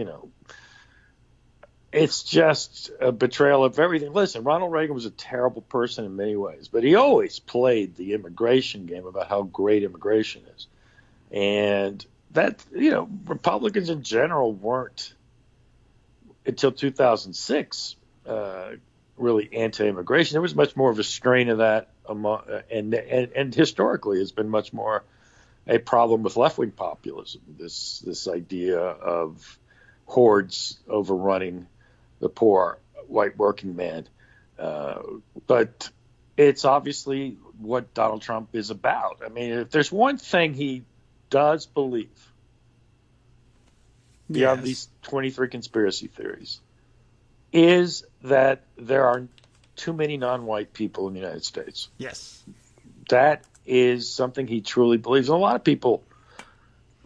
it's just a betrayal of everything. Listen, Ronald Reagan was a terrible person in many ways, but he always played the immigration game about how great immigration is. And that, Republicans in general weren't, until 2006, really anti-immigration. There was much more of a strain of that and historically has been much more a problem with left-wing populism, this idea of hordes overrunning the poor white working man. But it's obviously what Donald Trump is about. I mean, if there's one thing he does believe, beyond these 23 conspiracy theories, is that there are too many non-white people in the United States. Yes. That is something he truly believes. And a lot of people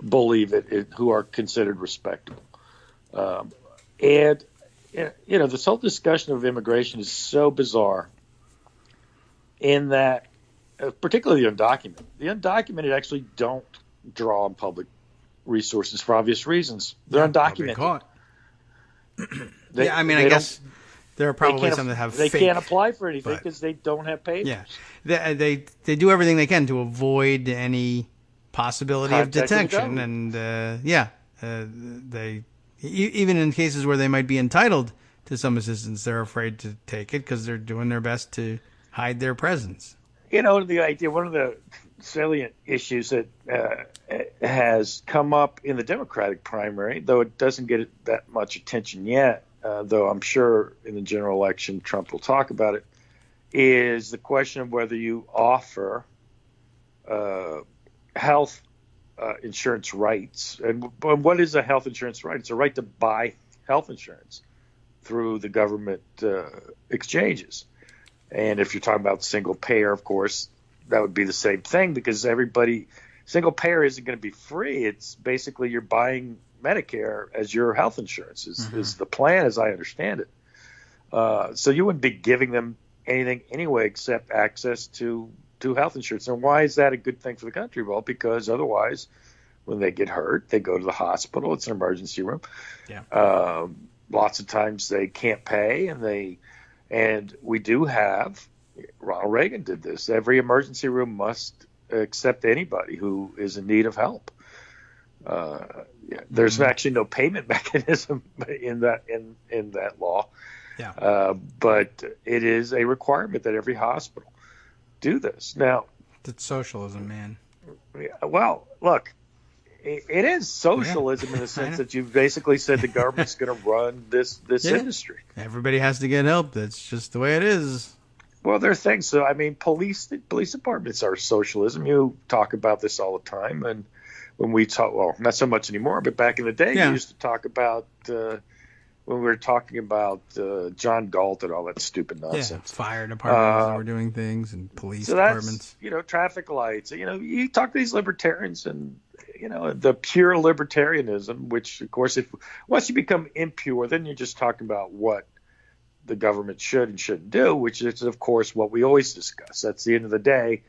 believe it who are considered respectable. And, this whole discussion of immigration is so bizarre in that, particularly the undocumented. The undocumented actually don't draw on public resources for obvious reasons. They're undocumented. Caught. I guess there are probably some that have They can't apply for anything because they don't have papers. Yeah, they do everything they can to avoid any possibility of detection, and they even in cases where they might be entitled to some assistance, they're afraid to take it because they're doing their best to hide their presence. The idea, one of the salient issues that has come up in the Democratic primary, though it doesn't get that much attention yet, though I'm sure in the general election Trump will talk about it, is the question of whether you offer health insurance rights. And what is a health insurance right? It's a right to buy health insurance through the government exchanges. And if you're talking about single payer, of course, that would be the same thing, because single payer isn't going to be free. It's basically you're buying Medicare as your health insurance is the plan, as I understand it. So you wouldn't be giving them anything anyway except access to health insurance. And why is that a good thing for the country? Well, because otherwise, when they get hurt, they go to the hospital. It's an emergency room. Yeah. Lots of times they can't pay, and we do have. Ronald Reagan did this. Every emergency room must accept anybody who is in need of help. There's actually no payment mechanism in that law. Yeah. But it is a requirement that every hospital do this. Now, it's socialism, man. Well, look, it is socialism in the sense that you've basically said the government's going to run this industry. Everybody has to get help. That's just the way it is. Well, there are things. So, I mean, police departments are socialism. You talk about this all the time. And when we talk, well, not so much anymore, but back in the day, we used to talk about when we were talking about John Galt and all that stupid nonsense. Yeah, fire departments that were doing things and police departments. Traffic lights. You talk to these libertarians and, the pure libertarianism, which, of course, once you become impure, then you're just talking about what the government should and shouldn't do, which is, of course, what we always discuss. That's the end of the day.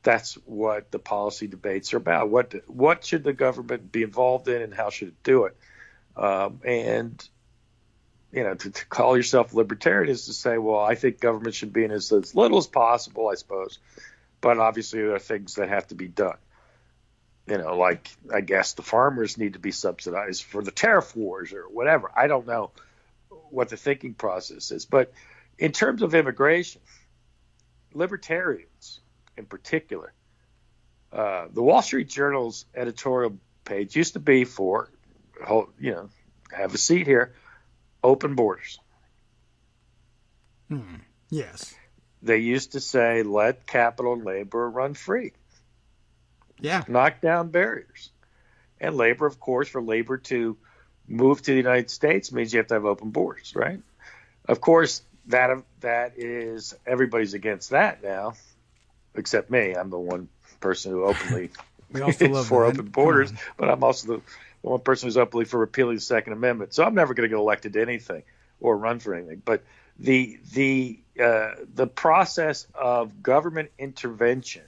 That's what the policy debates are about. What should the government be involved in, and how should it do it? And to call yourself libertarian is to say, well, I think government should be in as little as possible, I suppose. But obviously there are things that have to be done. Like, I guess the farmers need to be subsidized for the tariff wars or whatever. I don't know what the thinking process is. But in terms of immigration, libertarians in particular, the Wall Street Journal's editorial page used to be for, have a seat here, open borders. Yes. They used to say, let capital and labor run free. Yeah. Knock down barriers. And labor, of course, for labor to move to the United States means you have to have open borders, right? Of course, that is, everybody's against that now, except me. I'm the one person who openly is for open borders, but I'm also the one person who's openly for repealing the Second Amendment. So I'm never going to get elected to anything or run for anything. But the process of government intervention,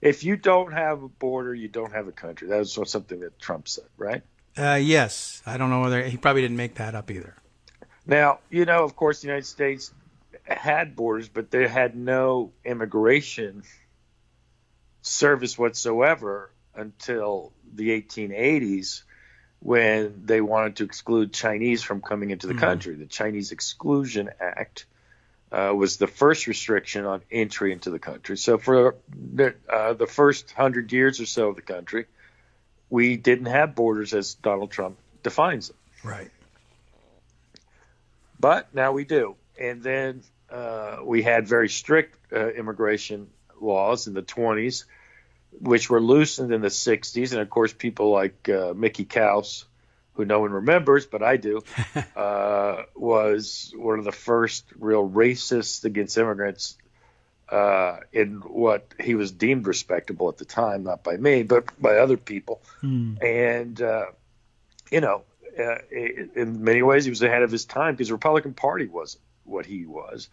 if you don't have a border, you don't have a country. That was something that Trump said, right? Yes. I don't know whether he probably didn't make that up either. Now, of course, the United States had borders, but they had no immigration service whatsoever until the 1880s, when they wanted to exclude Chinese from coming into the country. The Chinese Exclusion Act was the first restriction on entry into the country. So for the first 100 years or so of the country, we didn't have borders as Donald Trump defines them. Right. But now we do. And then we had very strict immigration laws in the 20s, which were loosened in the 60s. And, of course, people like Mickey Kaus, who no one remembers, but I do, was one of the first real racists against immigrants in what he was deemed respectable at the time, not by me, but by other people. And, in many ways, he was ahead of his time because the Republican Party wasn't what he was,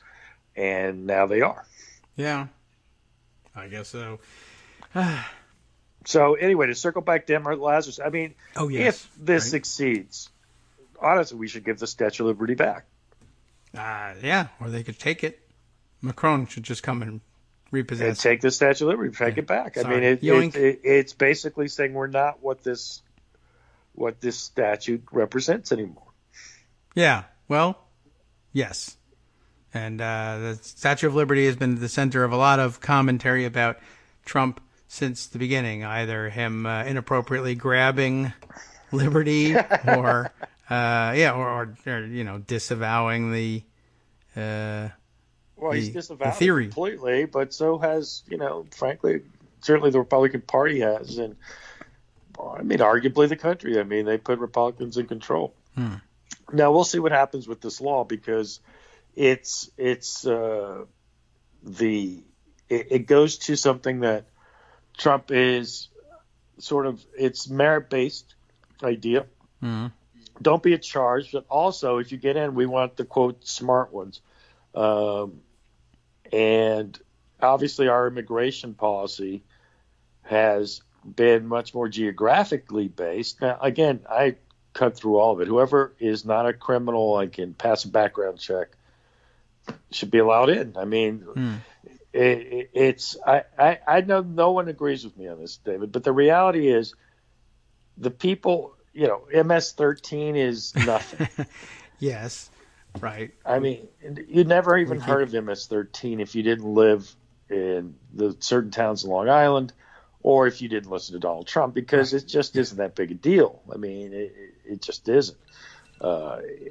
and now they are. Yeah, I guess so. So anyway, to circle back to Emma Lazarus, I mean, if this succeeds, honestly, we should give the Statue of Liberty back. Yeah, or they could take it. Macron should just come and repossess and take the Statue of Liberty, take it back. Sorry. I mean, it's basically saying we're not what this statue represents anymore. Yeah, well, yes. And the Statue of Liberty has been the center of a lot of commentary about Trump since the beginning, either him inappropriately grabbing liberty or or disavowing the. He's disavowed the theory completely, but so has, frankly, certainly the Republican Party has, and arguably the country. I mean, they put Republicans in control. Now we'll see what happens with this law, because it goes to something that Trump is it's merit-based idea. Don't be a charge, but also if you get in, we want the quote smart ones. And obviously our immigration policy has been much more geographically based. Now, again, I cut through all of it. Whoever is not a criminal and can pass a background check should be allowed in. I mean, I know no one agrees with me on this, David, but the reality is the people, MS-13 is nothing. Yes. Right. I mean, you never even heard of MS-13 if you didn't live in the certain towns in Long Island, or if you didn't listen to Donald Trump, because it just isn't that big a deal. I mean, it just isn't. The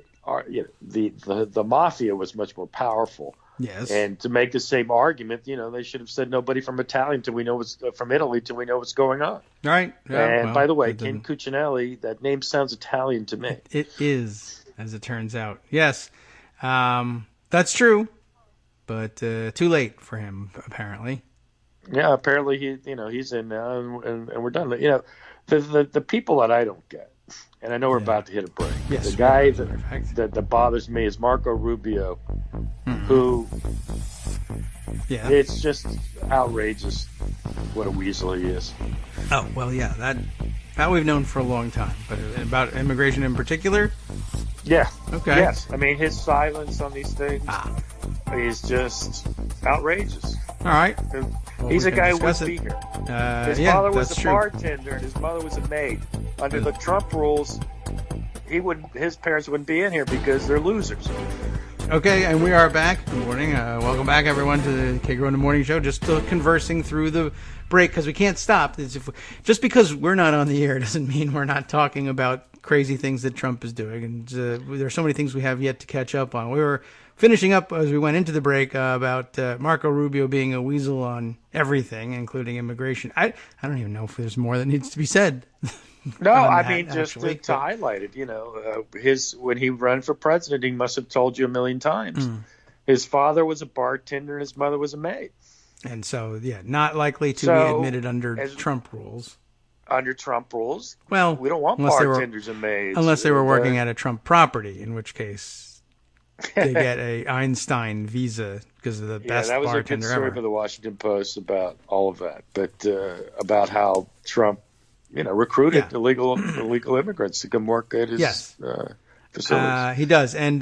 mafia was much more powerful. Yes. And to make the same argument, they should have said nobody from Italy till we know what's going on. Right. Yeah, by the way, Ken Cuccinelli, that name sounds Italian to me. It is, as it turns out. Yes. That's true, but too late for him, apparently. Yeah, apparently he's in now, and we're done. The people that I don't get, and I know we're about to hit a break. Yes, the guy that bothers me is Marco Rubio, who it's just outrageous what a weasel he is. Oh, well, yeah, that we've known for a long time, but about immigration in particular? Yeah. Okay. Yes. I mean, his silence on these things is just outrageous. All right. Well, he's a guy who wouldn't be here. His father was a bartender and his mother was a maid. Under the Trump rules, his parents wouldn't be in here because they're losers. Okay, and we are back. Good morning. Welcome back, everyone, to the Kagro in the Morning Show. Just conversing through the break because we can't stop. Just because we're not on the air doesn't mean we're not talking about crazy things that Trump is doing. And there are so many things we have yet to catch up on. We were finishing up as we went into the break about Marco Rubio being a weasel on everything, including immigration. I don't even know if there's more that needs to be said. No, I mean, just to highlight it, when he ran for president, he must have told you a million times. His father was a bartender and his mother was a maid. And so, not likely to be admitted under Trump rules. Under Trump rules? Well, we don't want bartenders and maids. Unless they were working at a Trump property, in which case they get a Einstein visa because of the best bartender ever. Yeah, that was a good story for the Washington Post about all of that, but about how Trump recruited illegal immigrants to come work at his facilities. He does, and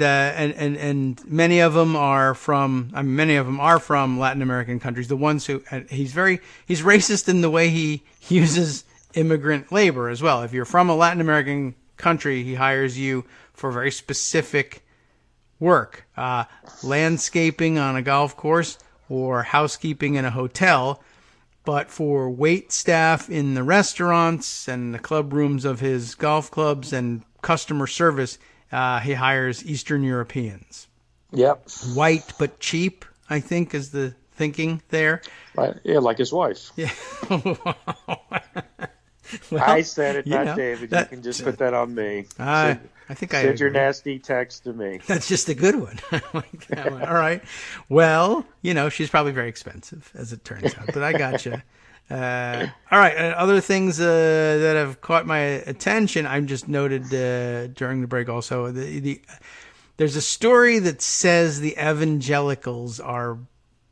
many of them are from Latin American countries. The ones who he's racist in the way he uses immigrant labor as well. If you're from a Latin American country, he hires you for very specific work, landscaping on a golf course or housekeeping in a hotel. But for wait staff in the restaurants and the club rooms of his golf clubs and customer service, he hires Eastern Europeans. Yep. White but cheap, I think, is the thinking there. Right. Yeah, like his wife. Yeah. Well, I said it, not David. You can just put that on me. I think send your nasty text to me. That's just a good one. I like that one. All right. Well, she's probably very expensive, as it turns out. But I gotcha. All right. Other things that have caught my attention, I've just noted during the break also. There's a story that says the evangelicals are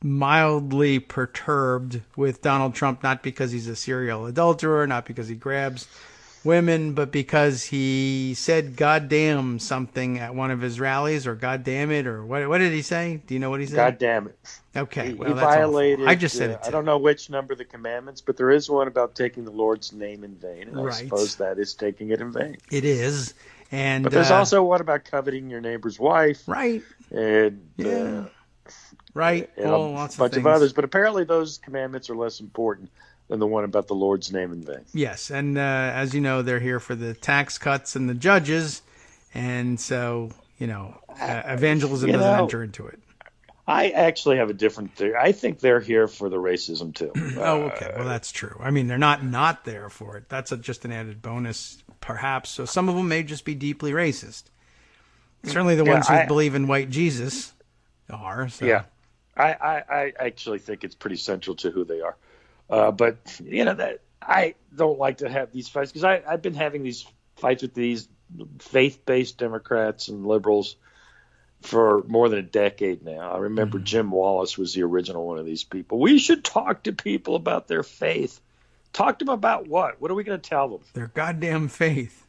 mildly perturbed with Donald Trump, not because he's a serial adulterer, not because he grabs women, but because he said "goddamn" something at one of his rallies, or "God damn it," or what did he say? Do you know what he said? God damn it. Okay, he violated. Awful. I just said it. I don't know which number of the commandments, but there is one about taking the Lord's name in vain, and I suppose that is taking it in vain. It is, but there's also one about coveting your neighbor's wife, right? And right, and lots of bunch things. Of others, but apparently those commandments are less important than the one about the Lord's name in vain. Yes, and as you know, they're here for the tax cuts and the judges, And so, evangelism doesn't enter into it. I actually have a different theory. I think they're here for the racism too. Oh, okay. Well, that's true. I mean, they're not there for it. That's just an added bonus, perhaps. So some of them may just be deeply racist. Certainly the ones who believe in white Jesus are. So. Yeah. I actually think it's pretty central to who they are. But, that I don't like to have these fights because I've been having these fights with these faith-based Democrats and liberals for more than a decade now. I remember Jim Wallace was the original one of these people. We should talk to people about their faith. Talk to them about what? What are we going to tell them? Their goddamn faith.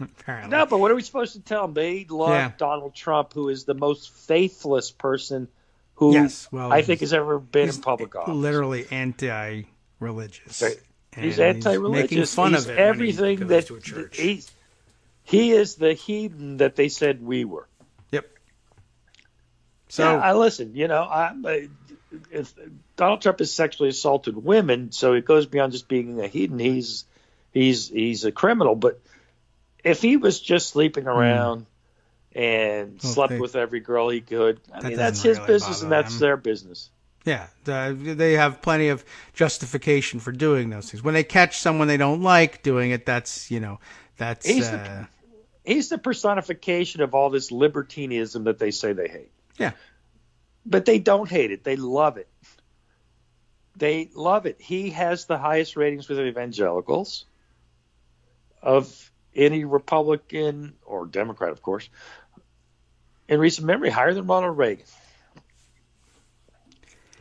Apparently. No, but what are we supposed to tell them? They love Donald Trump, who is the most faithless person who I think has ever been in public office. Literally anti-religious. He's anti-religious. Making fun of it everything when he goes to a church. He is the heathen that they said we were. Yep. So I listen. If Donald Trump has sexually assaulted women, so it goes beyond just being a heathen. He's a criminal. But if he was just sleeping around and slept with every girl he could, I mean, that's his business and that's their business. Yeah, they have plenty of justification for doing those things. When they catch someone they don't like doing it, that's. He's the personification of all this libertinism that they say they hate. Yeah. But they don't hate it. They love it. They love it. He has the highest ratings with evangelicals of any Republican or Democrat, of course, in recent memory, higher than Ronald Reagan,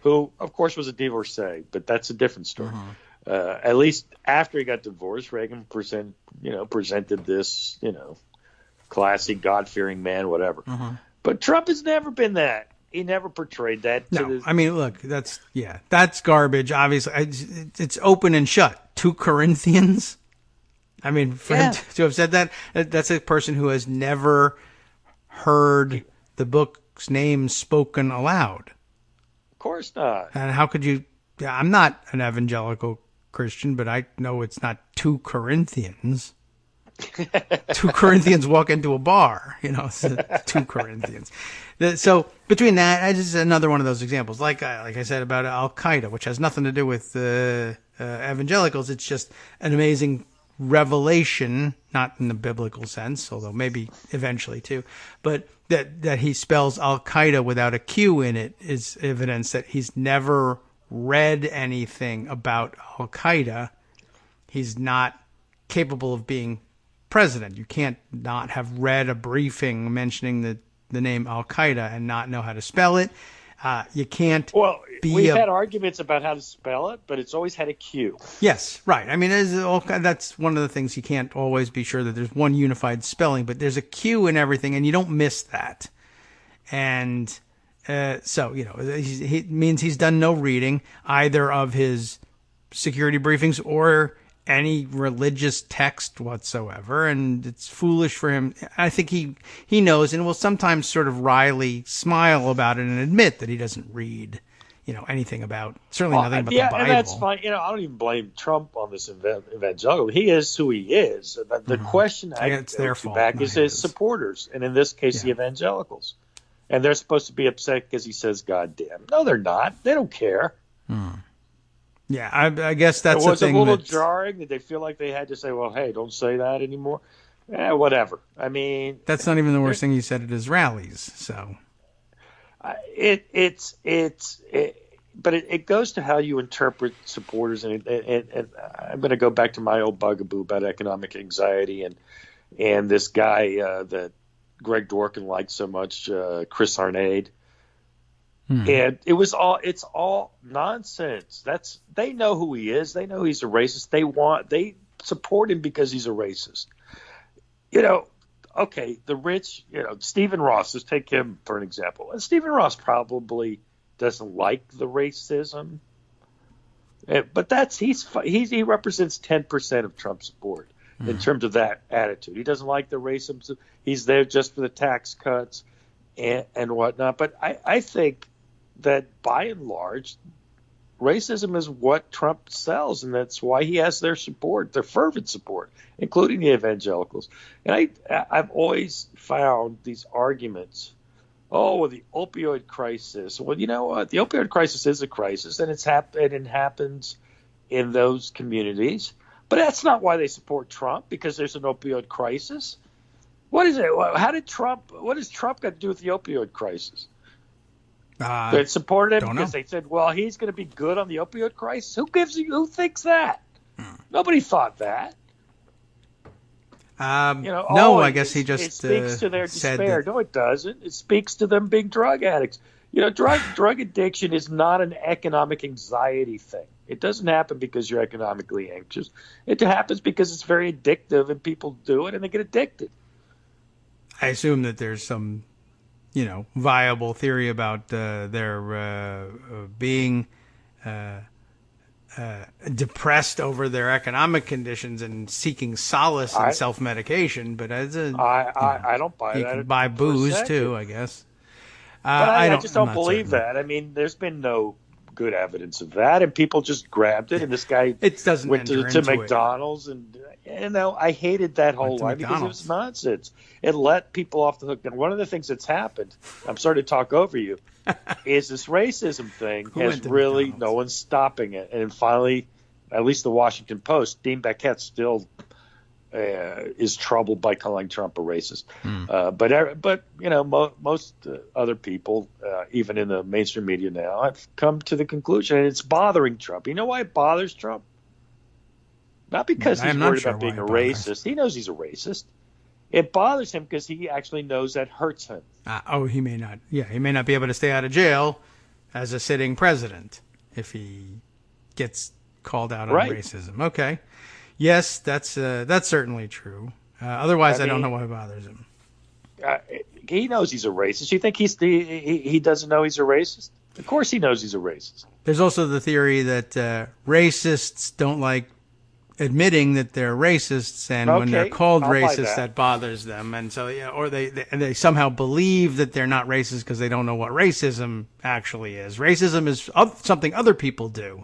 who, of course, was a divorcee, but that's a different story. At least after he got divorced, Reagan presented this, classy, God-fearing man, whatever. But Trump has never been that. He never portrayed that. I mean, look, that's garbage. Obviously, it's open and shut. 2 Corinthians. I mean, for him to have said that, that's a person who has never heard the book's name spoken aloud. Of course not. And how could you? I'm not an evangelical Christian, but I know it's not 2 Corinthians. 2 Corinthians walk into a bar, 2 Corinthians. So between that, just another one of those examples, like I said about Al Qaeda, which has nothing to do with evangelicals. It's just an amazing revelation, not in the biblical sense, although maybe eventually too, but that he spells Al Qaeda without a Q in it is evidence that he's never read anything about Al Qaeda. He's not capable of being president. You can't not have read a briefing mentioning the name Al Qaeda and not know how to spell it. You can't. Well, we've had arguments about how to spell it, but it's always had a Q. Yes, right. I mean, that's one of the things. You can't always be sure that there's one unified spelling, but there's a Q in everything, and you don't miss that. And so, he means he's done no reading either of his security briefings or any religious text whatsoever, and it's foolish for him. I think he knows and will sometimes sort of wryly smile about it and admit that he doesn't read, anything about, certainly nothing about the Bible. And that's fine. I don't even blame Trump on this evangelical. He is who he is. The question I go back is his supporters, and in this case, the evangelicals. And they're supposed to be upset because he says "God damn." No, they're not. They don't care. Yeah, I guess that's the thing. It was a little jarring. Did they feel like they had to say, well, hey, don't say that anymore? Whatever. I mean... That's not even the worst thing he said at his rallies, so... But it goes to how you interpret supporters, and I'm going to go back to my old bugaboo about economic anxiety and this guy that Greg Dworkin liked so much, Chris Arnade. And it's all nonsense. They know who he is. They know he's a racist. They support him because he's a racist. Okay, the rich, Stephen Ross, let's take him for an example. And Stephen Ross probably doesn't like the racism. But he represents 10% of Trump's support in terms of that attitude. He doesn't like the racism. He's there just for the tax cuts and whatnot. But I think that by and large, racism is what Trump sells, and that's why he has their support, their fervent support, including the evangelicals. And I've always found these arguments, well, the opioid crisis. Well, you know what? The opioid crisis is a crisis, and it happens in those communities. But that's not why they support Trump, because there's an opioid crisis. What is it? What does Trump got to do with the opioid crisis? They supported him because they said, well, he's going to be good on the opioid crisis. Who thinks that? Nobody thought that. I guess he just it speaks to their despair. No, it doesn't. It speaks to them being drug addicts. Drug addiction is not an economic anxiety thing. It doesn't happen because you're economically anxious. It happens because it's very addictive, and people do it and they get addicted. I assume that there's some viable theory about their being depressed over their economic conditions and seeking solace in self-medication. But I don't buy that. You can buy booze too, I guess. But I just don't believe that. I mean, there's been no good evidence of that, and people just grabbed it. And this guy went to McDonald's, and I hated that whole line because it was nonsense. It let people off the hook. And one of the things that's happened, I'm sorry to talk over you, is this racism thing has really no one's stopping it. And finally, at least the Washington Post, Dean Beckett still is troubled by calling Trump a racist. But most other people, even in the mainstream media now, have come to the conclusion, and it's bothering Trump. You know why it bothers Trump? Not because he's worried about being a racist. He knows he's a racist. It bothers him because he actually knows that hurts him. He may not. Yeah, he may not be able to stay out of jail as a sitting president if he gets called out on racism. Okay. Yes, that's certainly true. Otherwise, I don't know why it bothers him. He knows he's a racist. You think he doesn't know he's a racist? Of course he knows he's a racist. There's also the theory that racists don't like admitting that they're racists, and when they're called racist, that bothers them. And so, or they somehow believe that they're not racist because they don't know what racism actually is. Racism is something other people do.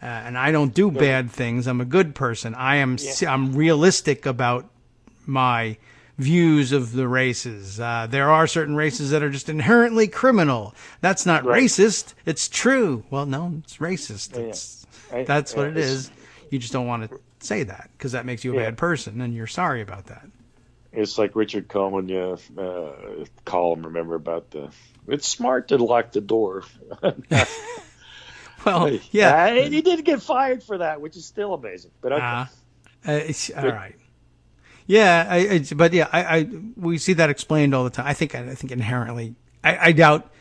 And I don't do bad things. I'm a good person. I'm realistic about my views of the races. There are certain races that are just inherently criminal. That's not racist. It's true. Well, no, it's racist. That's what it is. You just don't want to say that because that makes you a bad person, and you're sorry about that. It's like Richard Coleman column, remember, about it's smart to lock the door. Well, yeah. He did get fired for that, which is still amazing. But okay. All right. Yeah, we see that explained all the time. I think inherently, I doubt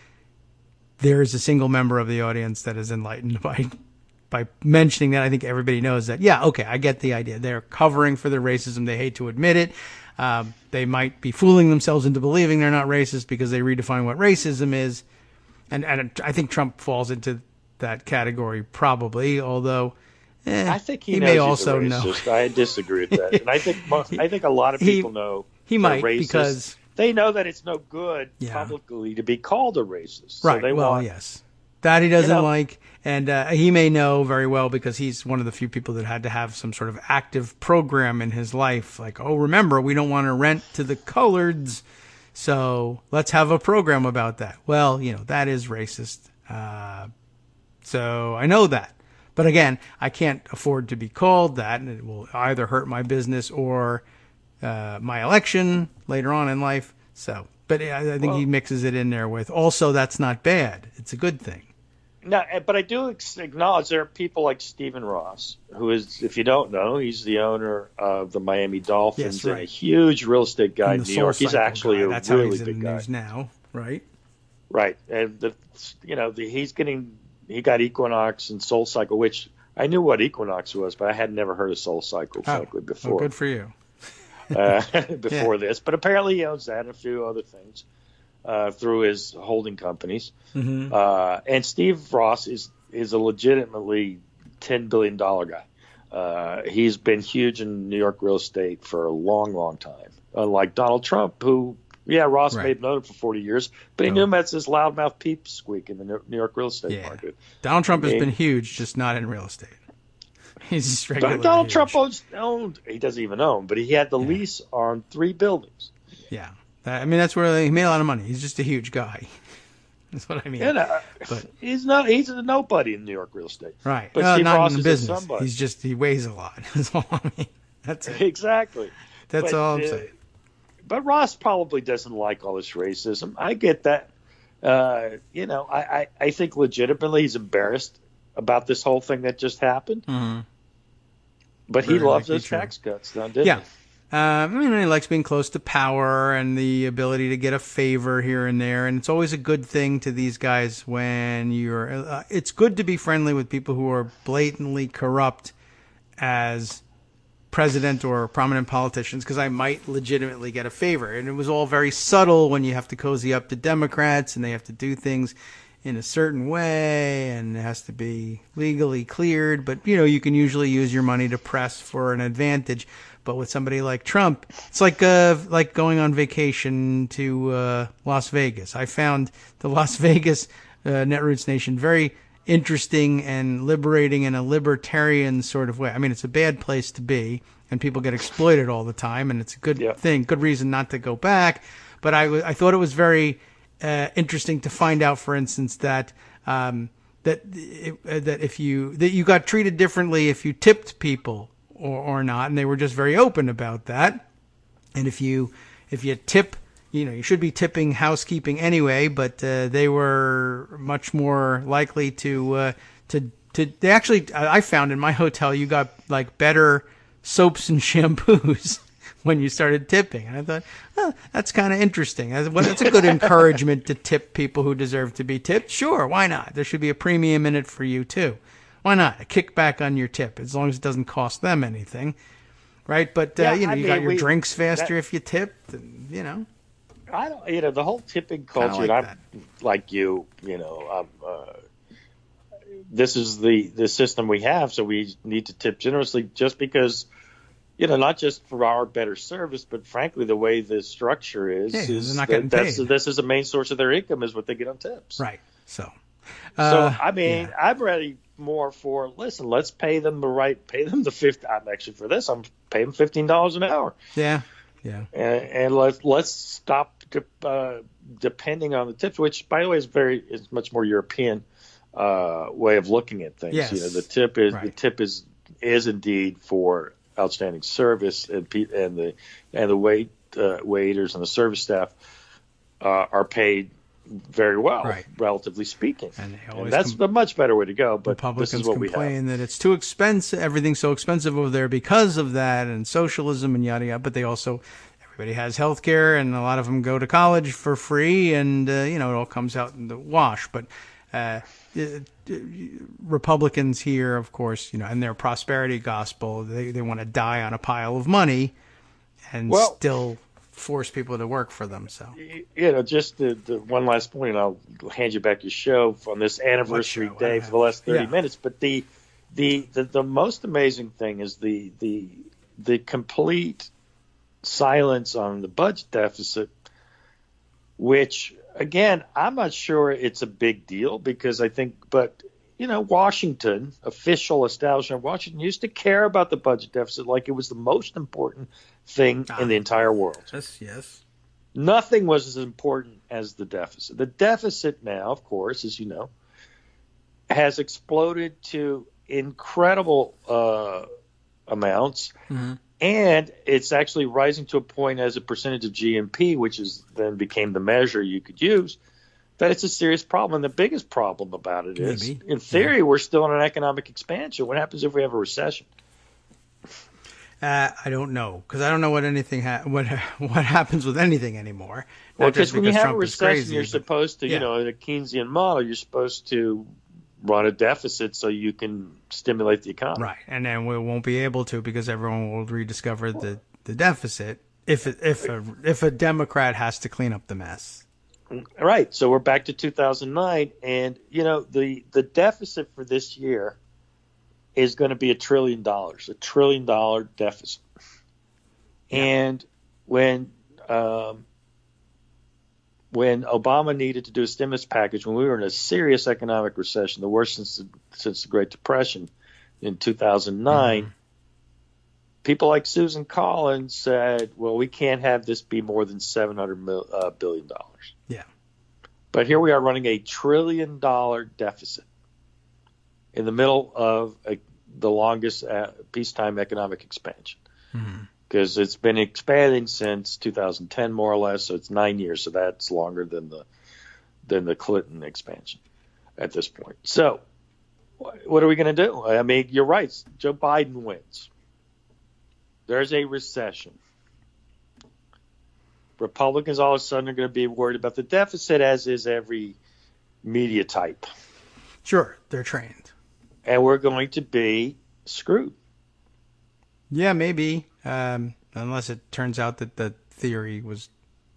there is a single member of the audience that is enlightened by mentioning that. I think everybody knows that. Yeah, okay, I get the idea. They're covering for their racism. They hate to admit it. They might be fooling themselves into believing they're not racist because they redefine what racism is. And I think Trump falls into that category probably, although I think he may also know. I disagree with that, and I think a lot of people know he might racist. Because they know that it's no good publicly to be called a racist. Right. So yes, that he doesn't like, and he may know very well because he's one of the few people that had to have some sort of active program in his life, like, remember, we don't want to rent to the coloreds, so let's have a program about that. Well, that is racist. So I know that. But again, I can't afford to be called that, and it will either hurt my business or my election later on in life. So, but I think he mixes it in there with also that's not bad. It's a good thing. No, but I do acknowledge there are people like Stephen Ross, who is, if you don't know, he's the owner of the Miami Dolphins and a huge real estate guy in New York. He's actually a really big guy. News now, right? Right, and he got Equinox and Soul Cycle, which I knew what Equinox was, but I had never heard of Soul Cycle, frankly, before. Oh, good for you. Before this. But apparently he owns that and a few other things through his holding companies. Mm-hmm. And Steve Ross is a legitimately $10 billion guy. He's been huge in New York real estate for a long, long time. Unlike Donald Trump, who Yeah, Ross Right. made known it for 40 years, but he knew him as this loudmouth peep squeak in the New York real estate market. Donald Trump has been huge, just not in real estate. He's just regular. Donald huge. Trump owned, he doesn't even own, but he had the lease on 3 buildings. Yeah. I mean, that's where he made a lot of money. He's just a huge guy. That's what I mean. But he's a nobody in New York real estate. Right. But Steve not Ross in is business. somebody. He weighs a lot. That's all I mean. That's it. Exactly. That's all I'm saying. But Ross probably doesn't like all this racism. I get that. I think legitimately he's embarrassed about this whole thing that just happened. Mm-hmm. But he loves those tax cuts, didn't he? I mean, he likes being close to power and the ability to get a favor here and there. And it's always a good thing to these guys when you're it's good to be friendly with people who are blatantly corrupt as president or prominent politicians, because I might legitimately get a favor. And it was all very subtle when you have to cozy up to Democrats and they have to do things in a certain way and it has to be legally cleared. But, you can usually use your money to press for an advantage. But with somebody like Trump, it's like going on vacation to Las Vegas. I found the Las Vegas Netroots Nation very interesting and liberating in a libertarian sort of way. I mean, it's a bad place to be, and people get exploited all the time, and it's a good thing, good reason not to go back. But I thought it was very interesting to find out, for instance, that if you got treated differently if you tipped people or not, and they were just very open about that. And if you tip, you should be tipping housekeeping anyway, but they were much more likely to they actually, I found in my hotel you got like better soaps and shampoos when you started tipping. And I thought, oh, that's kind of interesting. That's a good encouragement to tip people who deserve to be tipped. Sure, why not? There should be a premium in it for you too. Why not? A kickback on your tip, as long as it doesn't cost them anything, right? But you got your drinks faster if you tipped, and, I don't. The whole tipping culture. And I'm like you. This is the system we have, so we need to tip generously, just because, not just for our better service, but frankly, the way the structure is they're not getting paid. This is the main source of their income, is what they get on tips. Right. So I mean, I'm ready more for, listen, let's pay them pay them the 50. I'm actually for this. I'm paying them $15 an hour. Yeah. And let's stop depending on the tips, which, by the way, is much more European way of looking at things. Yes. The tip is indeed for outstanding service, and the waiters and the service staff are paid very well, relatively speaking. And that's a much better way to go. But Republicans this is what complain we have. that it's too expensive. Everything's so expensive over there because of that, and socialism and yada yada. But everybody has health care, and a lot of them go to college for free, and it all comes out in the wash. But Republicans here, of course, and their prosperity gospel, they want to die on a pile of money, and still force people to work for them. So just the one last point, and I'll hand you back your show on this anniversary day for the last 30 minutes. But the most amazing thing is the complete silence on the budget deficit, which, again, I'm not sure it's a big deal, because I think, Washington, official establishment of Washington, used to care about the budget deficit like it was the most important thing in the entire world. Yes. Nothing was as important as the deficit. The deficit now, of course, as you know, has exploded to incredible amounts. Mm-hmm. And it's actually rising to a point as a percentage of GNP, which then became the measure you could use, that it's a serious problem. And the biggest problem about it is, in theory, we're still in an economic expansion. What happens if we have a recession? I don't know, because I don't know what what happens with anything anymore. Well, because when you have a recession, you're supposed to, in a Keynesian model, you're supposed to run a deficit so you can stimulate the economy. Right, and then we won't be able to, because everyone will rediscover the deficit if a Democrat has to clean up the mess. Right, so we're back to 2009, and the deficit for this year is going to be $1 trillion, $1 trillion deficit. Yeah. And when when Obama needed to do a stimulus package, when we were in a serious economic recession, the worst since the Great Depression in 2009, people like Susan Collins said, well, we can't have this be more than $700 billion. Yeah. But here we are running a $1 trillion deficit in the middle of the longest peacetime economic expansion. Because it's been expanding since 2010, more or less, so it's 9 years. So that's longer than the Clinton expansion at this point. So what are we going to do? I mean, you're right. Joe Biden wins. There's a recession. Republicans all of a sudden are going to be worried about the deficit, as is every media type. Sure, they're trained. And we're going to be screwed. Yeah, maybe. Unless it turns out that the theory was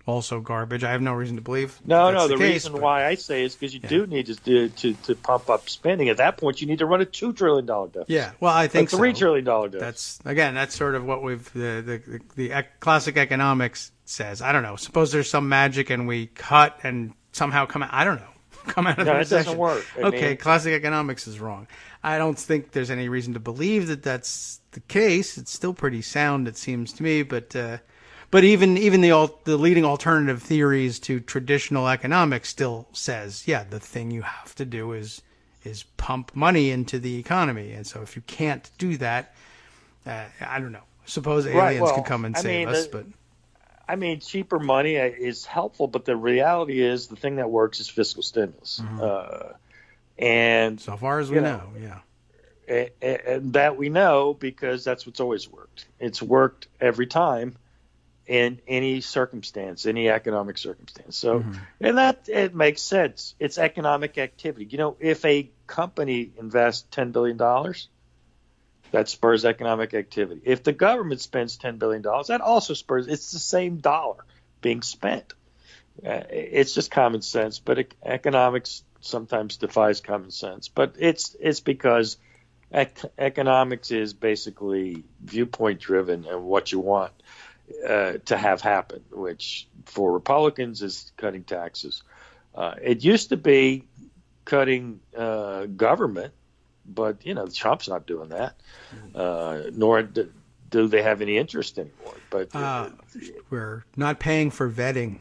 also garbage. I have no reason to believe. No. The reason why I say is because you do need to pump up spending. At that point, you need to run a $2 trillion deficit. Yeah, well, I think $3 trillion deficit. That's sort of what the classic economics says. I don't know. Suppose there's some magic and we cut and somehow come out. I don't know. Come out of the recession. It doesn't work. Okay, classic economics is wrong. I don't think there's any reason to believe that that's the case. It's still pretty sound, it seems to me. But even the leading alternative theories to traditional economics still says, yeah, the thing you have to do is pump money into the economy. And so if you can't do that, I don't know. Suppose aliens could come and save us, but. I mean, cheaper money is helpful, but the reality is the thing that works is fiscal stimulus. And so far as we know, yeah. And that we know because that's what's always worked. It's worked every time in any circumstance, any economic circumstance. So, and that it makes sense. It's economic activity. You know, if a company invests $10 billion, that spurs economic activity. If the government spends $10 billion, that also spurs. It's the same dollar being spent. It's just common sense, but economics sometimes defies common sense. But it's because economics is basically viewpoint driven and what you want to have happen, which for Republicans is cutting taxes. It used to be cutting government. But, you know, Trump's not doing that, nor do they have any interest anymore. But we're not paying for vetting.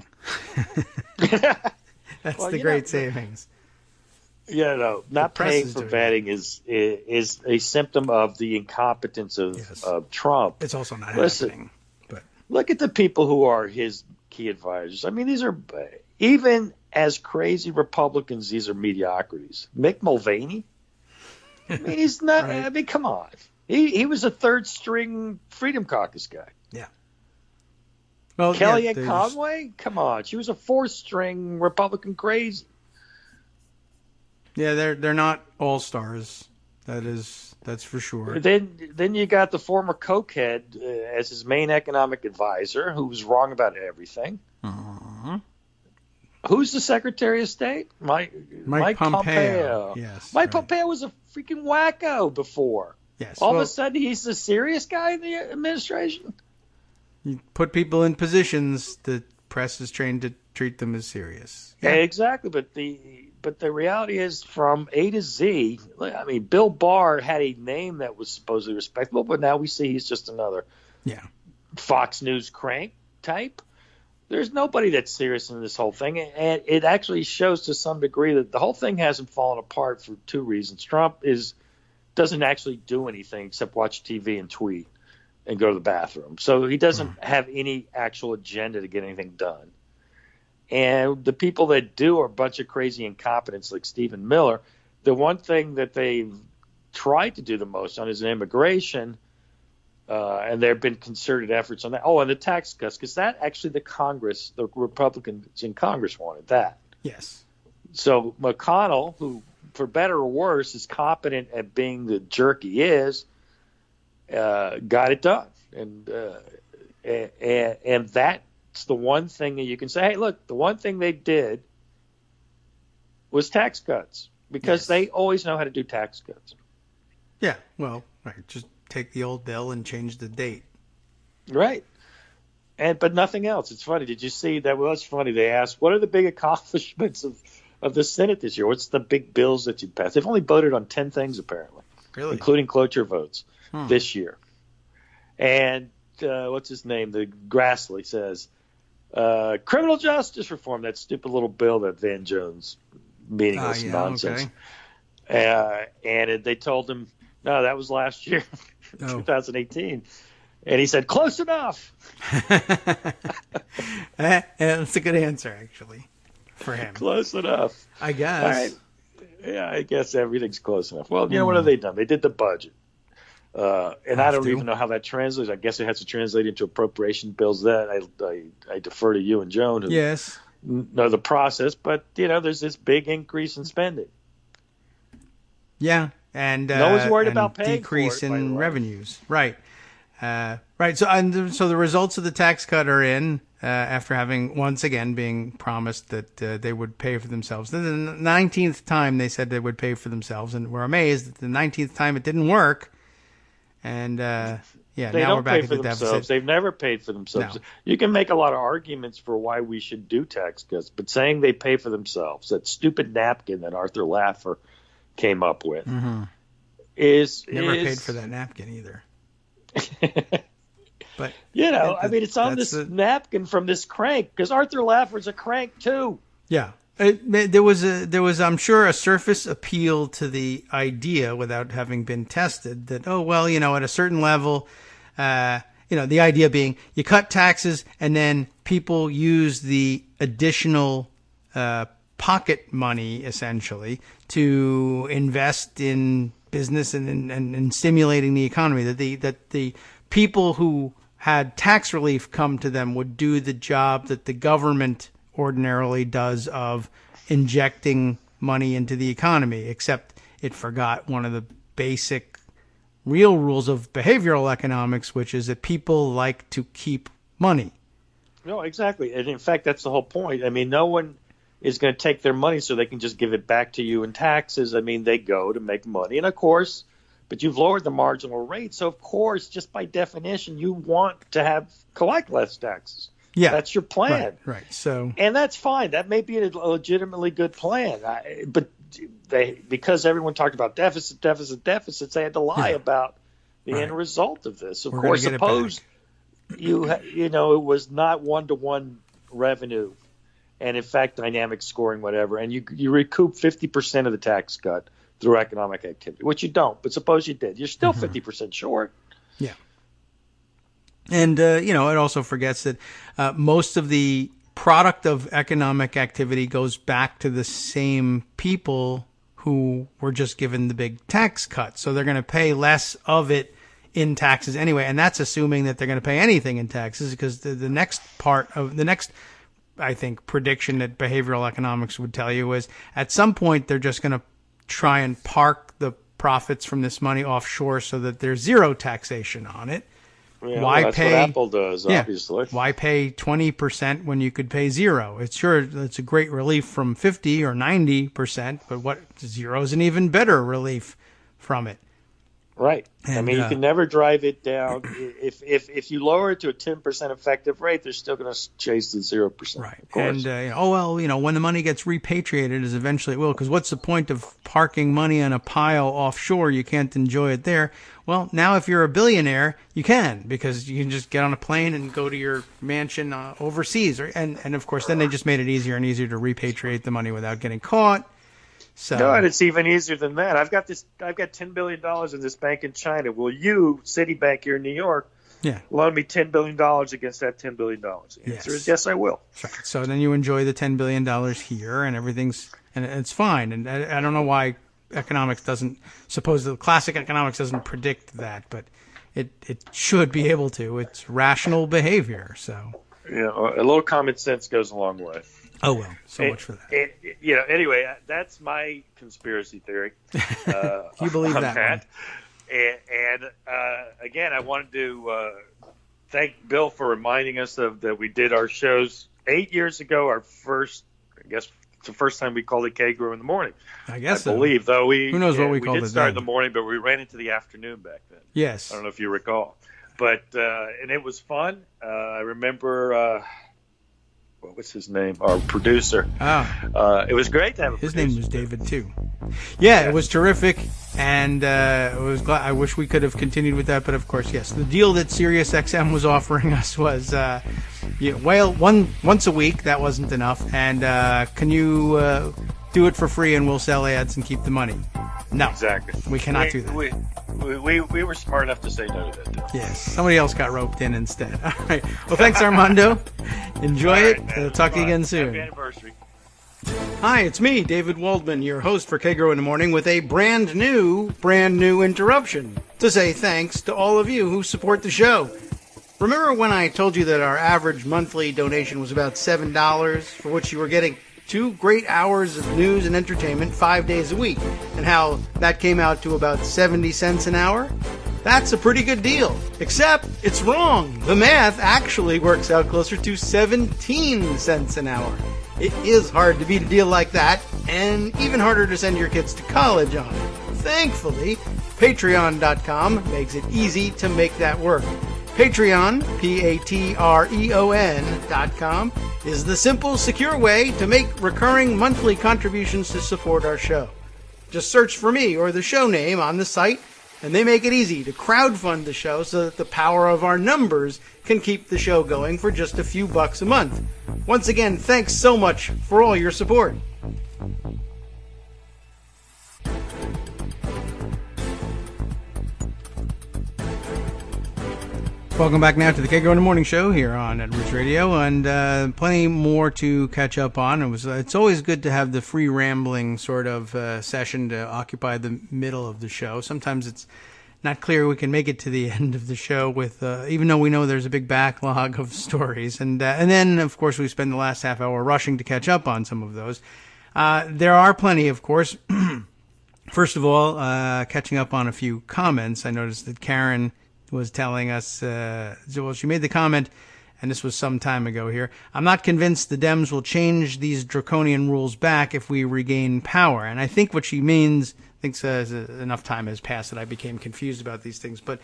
That's the great savings. Yeah, no, not paying for vetting is a symptom of the incompetence of Trump. It's also not happening. But look at the people who are his key advisors. I mean, these are, even as crazy Republicans, these are mediocrities. Mick Mulvaney. I mean, he's not. Right. I mean, come on. He was a third string Freedom Caucus guy. Yeah. Well, Kellyanne Conway, come on. She was a fourth string Republican crazy. Yeah, they're not all stars. That's for sure. Then you got the former cokehead as his main economic advisor, who was wrong about everything. Who's the Secretary of State? Mike Pompeo. Yes, Mike Pompeo was a freaking wacko before. Yes. All of a sudden, he's the serious guy in the administration. You put people in positions the press is trained to treat them as serious. Yeah. Exactly, but the reality is, from A to Z. I mean, Bill Barr had a name that was supposedly respectable, but now we see he's just another Fox News crank type. There's nobody that's serious in this whole thing, and it actually shows to some degree that the whole thing hasn't fallen apart for two reasons. Trump doesn't actually do anything except watch TV and tweet and go to the bathroom. So he doesn't have any actual agenda to get anything done. And the people that do are a bunch of crazy incompetents like Stephen Miller. The one thing that they've tried to do the most on is immigration. And there have been concerted efforts on that. Oh, and the tax cuts, because that actually the Republicans in Congress wanted that. Yes. So McConnell, who, for better or worse, is competent at being the jerk he is, got it done. And that's the one thing that you can say, hey, look, the one thing they did was tax cuts, because they always know how to do tax cuts. Yeah, well, right, just take the old bill and change the date. Right. But nothing else. It's funny. Did you see that? Well, it's funny. They asked, what are the big accomplishments of the Senate this year? What's the big bills that you passed? They've only voted on 10 things, apparently, including cloture votes this year. And what's his name? The Grassley says, criminal justice reform, that stupid little bill that Van Jones, meaningless nonsense. Okay. And they told him, no, that was last year, 2018. And he said, close enough. That's a good answer, actually, for him. Close enough. I guess. All right. Yeah, I guess everything's close enough. Well, you know, what have they done? They did the budget. And I don't even know how that translates. I guess it has to translate into appropriation bills. That I defer to you and Joan, who know the process. But, you know, there's this big increase in spending. Yeah. And no one's worried about paying decrease for it, in revenues. Right. Right. So the results of the tax cut are in after having once again being promised that they would pay for themselves. This is the 19th time they said they would pay for themselves, and we're amazed that the 19th time it didn't work. And now we're back at the deficit. They've never paid for themselves. No. You can make a lot of arguments for why we should do tax cuts, but saying they pay for themselves, that stupid napkin that Arthur Laffer came up with, is paid for that napkin either. But you know, I mean, it's on this napkin from this crank, because Arthur Laffer's a crank too. Yeah, there was I'm sure a surface appeal to the idea without having been tested that at a certain level, the idea being you cut taxes and then people use the additional pocket money essentially to invest in business and stimulating the economy, that the people who had tax relief come to them would do the job that the government ordinarily does of injecting money into the economy, except it forgot one of the basic real rules of behavioral economics, which is that people like to keep money. No, exactly. And in fact, that's the whole point. I mean, no one is going to take their money so they can just give it back to you in taxes. I mean, they go to make money. And of course, but you've lowered the marginal rate. So of course, just by definition, you want to collect less taxes. Yeah. That's your plan. Right. So, and that's fine. That may be a legitimately good plan. But because everyone talked about deficits, they had to lie about the end result of this. Of course, suppose it was not one-to-one revenue, and in fact, dynamic scoring, whatever, and you recoup 50% of the tax cut through economic activity, which you don't. But suppose you did, you're still 50% short. Yeah. And it also forgets that most of the product of economic activity goes back to the same people who were just given the big tax cut, so they're going to pay less of it in taxes anyway, and that's assuming that they're going to pay anything in taxes, because the next I think prediction that behavioral economics would tell you is at some point they're just going to try and park the profits from this money offshore so that there's zero taxation on it. Yeah, that's what Apple does, obviously. Why pay 20% when you could pay zero? It's a great relief from 50 or 90%, but zero is an even better relief from it. Right. And, I mean, you can never drive it down. If you lower it to a 10% effective rate, they're still going to chase the 0%. Right. And, when the money gets repatriated, as eventually it will, because what's the point of parking money on a pile offshore? You can't enjoy it there. Well, now if you're a billionaire, you can, because you can just get on a plane and go to your mansion overseas. And of course, then they just made it easier and easier to repatriate the money without getting caught. So, no, and it's even easier than that. I've got $10 billion in this bank in China. Will you, Citibank here in New York, loan me $10 billion against that $10 billion? The answer is yes, I will. Right. So then you enjoy the $10 billion here, and it's fine. And I don't know why classic economics doesn't predict that, but it should be able to. It's rational behavior. So a little common sense goes a long way. Oh, well, much for that. Anyway, that's my conspiracy theory. You believe that one. And again, I wanted to thank Bill for reminding us that we did our shows 8 years ago. Our first, I guess, it's the first time we called it Kagro in the morning. I guess I believe, though. Who knows what we called it? We did start in the morning, but we ran into the afternoon back then. Yes. I don't know if you recall. But and it was fun. I remember what was his name? Our producer. It was great to have a his producer. name was David too. Yeah, it was terrific, and it was glad. I wish we could have continued with that, but of course, yes, the deal that SiriusXM was offering us was, once a week. That wasn't enough, and can you do it for free and we'll sell ads and keep the money? No, exactly. We cannot do that. We were smart enough to say no to that deal. Yes, somebody else got roped in instead. All right. Well, thanks, Armando. Enjoy it. We'll talk to you again soon. Happy anniversary. Hi, it's me, David Waldman, your host for Kagro in the Morning, with a brand new interruption to say thanks to all of you who support the show. Remember when I told you that our average monthly donation was about $7, for which you were getting 2 great hours of news and entertainment 5 days a week, and how that came out to about 70 cents an hour? That's a pretty good deal, except it's wrong. The math actually works out closer to 17 cents an hour. It is hard to beat a deal like that, and even harder to send your kids to college on. Thankfully, Patreon.com makes it easy to make that work. Patreon, Patreon.com, is the simple, secure way to make recurring monthly contributions to support our show. Just search for me or the show name on the site, and they make it easy to crowdfund the show so that the power of our numbers can keep the show going for just a few bucks a month. Once again, thanks so much for all your support. Welcome back now to the Kagro in the Morning Show here on Edwards Radio, and plenty more to catch up on. It's always good to have the free rambling sort of session to occupy the middle of the show. Sometimes it's not clear we can make it to the end of the show with, even though we know there's a big backlog of stories, and then of course we spend the last half hour rushing to catch up on some of those. There are plenty, of course. First of all, catching up on a few comments. I noticed that Karen was telling us, she made the comment, and this was some time ago here, I'm not convinced the Dems will change these draconian rules back if we regain power. And I think what she means, enough time has passed that I became confused about these things, but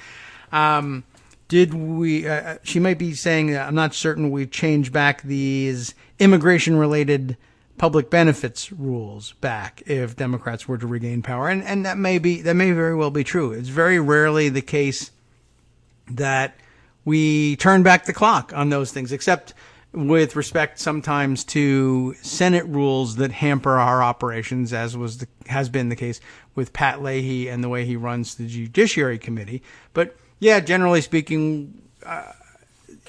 she might be saying, I'm not certain we change back these immigration-related public benefits rules back if Democrats were to regain power. And that may very well be true. It's very rarely the case that we turn back the clock on those things, except with respect sometimes to Senate rules that hamper our operations, as has been the case with Pat Leahy and the way he runs the Judiciary Committee. But yeah, generally speaking,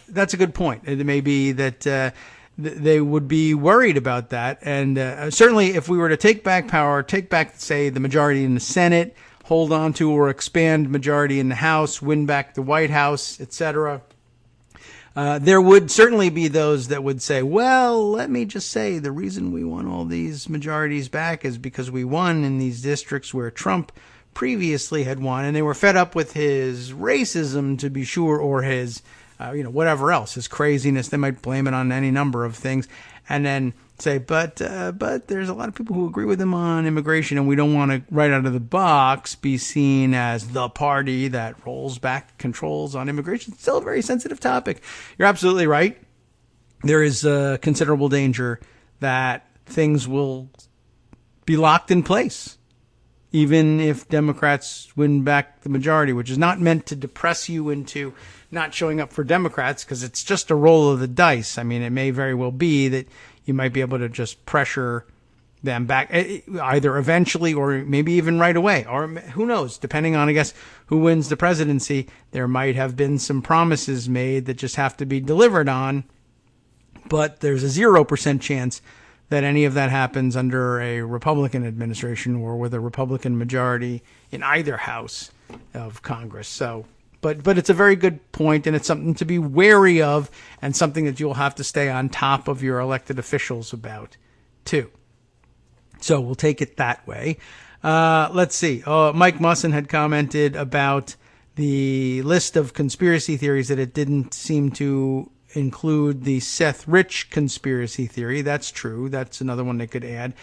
that's a good point. It may be that they would be worried about that, and certainly if we were to take back power, take back, say, the majority in the Senate, hold on to or expand majority in the House, win back the White House, etc. There would certainly be those that would say, well, let me just say the reason we won all these majorities back is because we won in these districts where Trump previously had won, and they were fed up with his racism, to be sure, or his, whatever else, his craziness. They might blame it on any number of things, and then say, but there's a lot of people who agree with him on immigration, and we don't want to, right out of the box, be seen as the party that rolls back controls on immigration. It's still a very sensitive topic. You're absolutely right. There is a considerable danger that things will be locked in place, even if Democrats win back the majority, which is not meant to depress you into not showing up for Democrats, because it's just a roll of the dice. I mean, it may very well be that you might be able to just pressure them back, either eventually or maybe even right away, or who knows, depending on, I guess, who wins the presidency. There might have been some promises made that just have to be delivered on, but there's a 0% chance that any of that happens under a Republican administration or with a Republican majority in either house of Congress. So, but it's a very good point, and it's something to be wary of, and something that you'll have to stay on top of your elected officials about, too. So we'll take it that way. Let's see. Mike Musson had commented about the list of conspiracy theories that it didn't seem to include the Seth Rich conspiracy theory. That's true. That's another one they could add.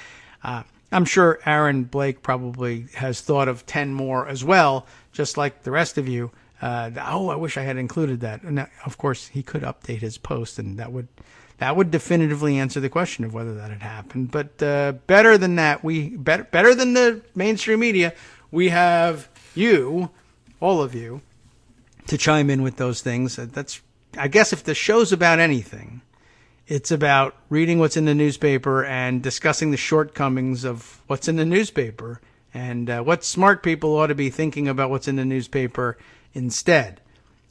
I'm sure Aaron Blake probably has thought of 10 more as well, just like the rest of you. I wish I had included that. And of course, he could update his post, and that would definitively answer the question of whether that had happened. But better than that, better than the mainstream media, we have you, all of you, to chime in with those things. That's, I guess, if the show's about anything, it's about reading what's in the newspaper and discussing the shortcomings of what's in the newspaper and what smart people ought to be thinking about what's in the newspaper instead.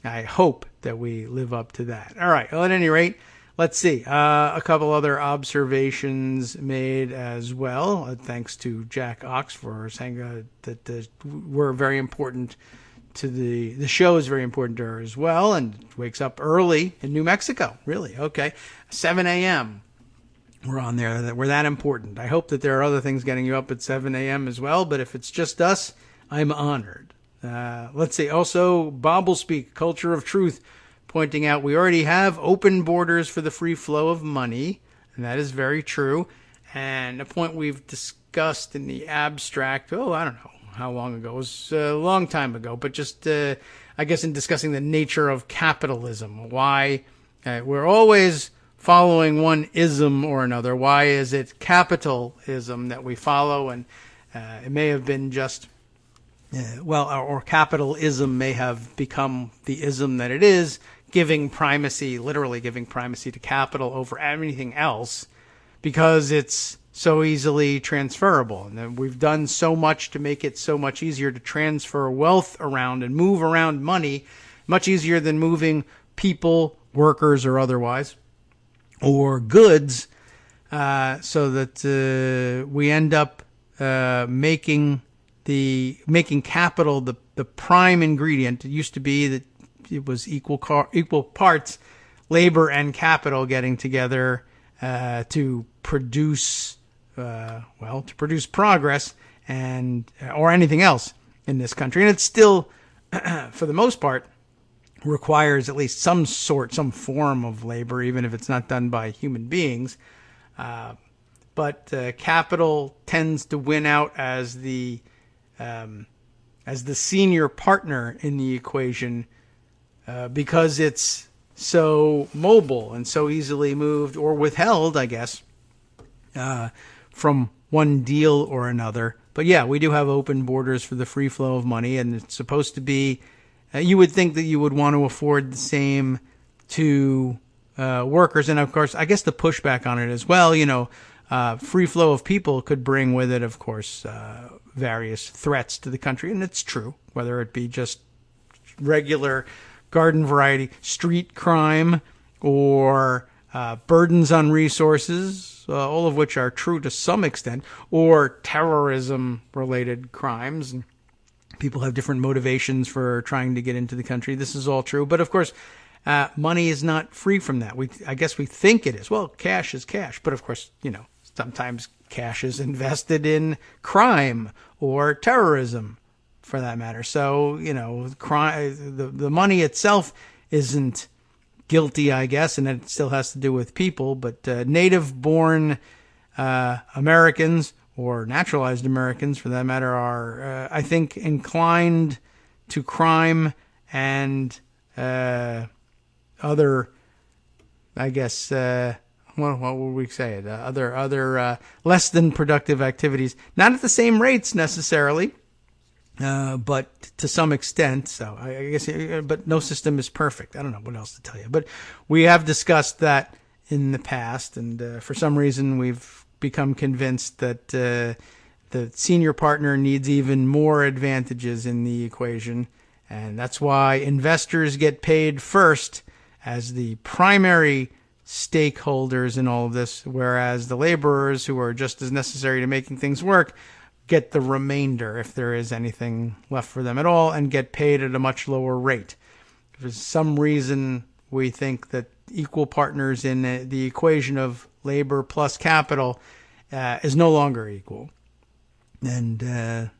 I hope that we live up to that. All right. Well, at any rate, let's see. A couple other observations made as well. Thanks to Jack Ox for saying that we're very important to the show is very important to her as well, and wakes up early in New Mexico. Really? Okay. 7 a.m. We're on there. We're that important. I hope that there are other things getting you up at 7 a.m. as well, but if it's just us, I'm honored. Let's see. Also, Bobblespeak, Culture of Truth, pointing out we already have open borders for the free flow of money, and that is very true. And a point we've discussed in the abstract, I don't know how long ago. It was a long time ago, but just, I guess, in discussing the nature of capitalism, why we're always following one ism or another. Why is it capitalism that we follow? And it may have been just, or capitalism may have become the ism that it is, literally giving primacy to capital over anything else, because it's so easily transferable. And we've done so much to make it so much easier to transfer wealth around and move around money, much easier than moving people, workers or otherwise, or goods, so that we end up making capital the prime ingredient. It used to be that it was equal parts labor and capital getting together to produce progress or anything else in this country. And it still, for the most part, requires at least some form of labor, even if it's not done by human beings. But capital tends to win out as the senior partner in the equation, because it's so mobile and so easily moved or withheld, I guess, from one deal or another. But yeah, we do have open borders for the free flow of money, and it's supposed to be, you would think that you would want to afford the same to workers. And of course, I guess the pushback on it as well, free flow of people could bring with it, of course, various threats to the country. And it's true, whether it be just regular garden variety street crime or burdens on resources, all of which are true to some extent, or terrorism-related crimes. And people have different motivations for trying to get into the country. This is all true. But of course, money is not free from that. I guess we think it is. Well, cash is cash. But of course, sometimes cash is invested in crime or terrorism, for that matter. So, crime, the money itself isn't guilty, I guess, and it still has to do with people. But native-born Americans, or naturalized Americans, for that matter, are, I think, inclined to crime and other, I guess, what would we say? Other less than productive activities. Not at the same rates necessarily, but to some extent. So I guess, but no system is perfect. I don't know what else to tell you. But we have discussed that in the past, and for some reason we've become convinced that the senior partner needs even more advantages in the equation, and that's why investors get paid first as the primary stakeholders in all of this, whereas the laborers, who are just as necessary to making things work, get the remainder, if there is anything left for them at all, and get paid at a much lower rate. If for some reason we think that equal partners in the equation of labor plus capital is no longer equal, and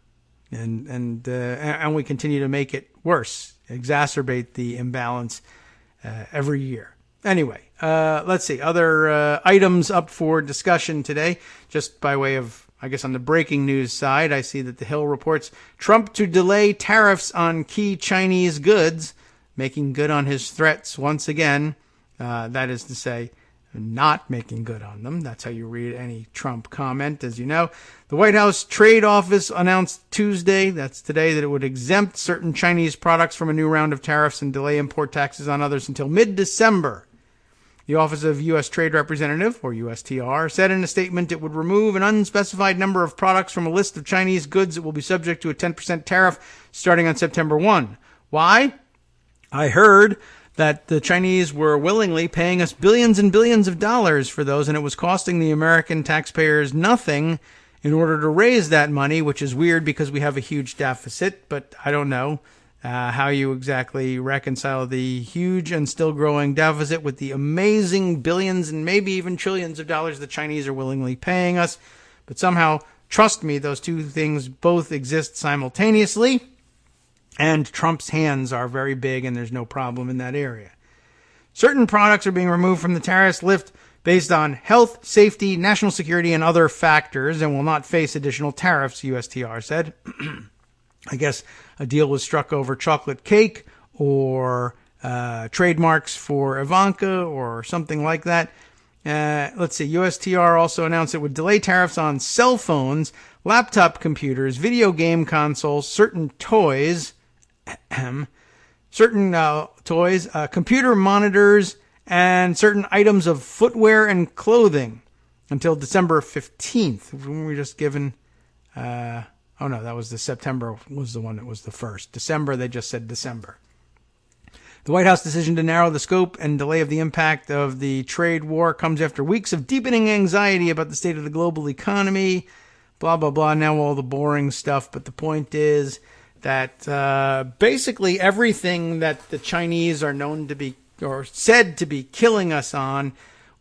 we continue to make it worse, exacerbate the imbalance every year. Anyway, let's see other items up for discussion today, just by way of I guess on the breaking news side, I see that The Hill reports Trump to delay tariffs on key Chinese goods, making good on his threats once again. That is to say, not making good on them. That's how you read any Trump comment, as you know. The White House Trade Office announced Tuesday, that's today, that it would exempt certain Chinese products from a new round of tariffs and delay import taxes on others until mid-December. The Office of U.S. Trade Representative, or USTR, said in a statement it would remove an unspecified number of products from a list of Chinese goods that will be subject to a 10% tariff starting on September 1. Why? I heard that the Chinese were willingly paying us billions and billions of dollars for those, and it was costing the American taxpayers nothing in order to raise that money, which is weird because we have a huge deficit, but I don't know how you exactly reconcile the huge and still growing deficit with the amazing billions and maybe even trillions of dollars the Chinese are willingly paying us. But somehow, trust me, those two things both exist simultaneously. And Trump's hands are very big, and there's no problem in that area. Certain products are being removed from the tariffs list based on health, safety, national security, and other factors, and will not face additional tariffs, USTR said. I guess a deal was struck over chocolate cake or trademarks for Ivanka or something like that. Let's see. USTR also announced it would delay tariffs on cell phones, laptop computers, video game consoles, certain toys, computer monitors, and certain items of footwear and clothing until December 15th. When we were just given, that was the September was the one that was the first. December, they just said December. The White House decision to narrow the scope and delay of the impact of the trade war comes after weeks of deepening anxiety about the state of the global economy, blah, blah, blah. Now all the boring stuff. But the point is that basically everything that the Chinese are known to be or said to be killing us on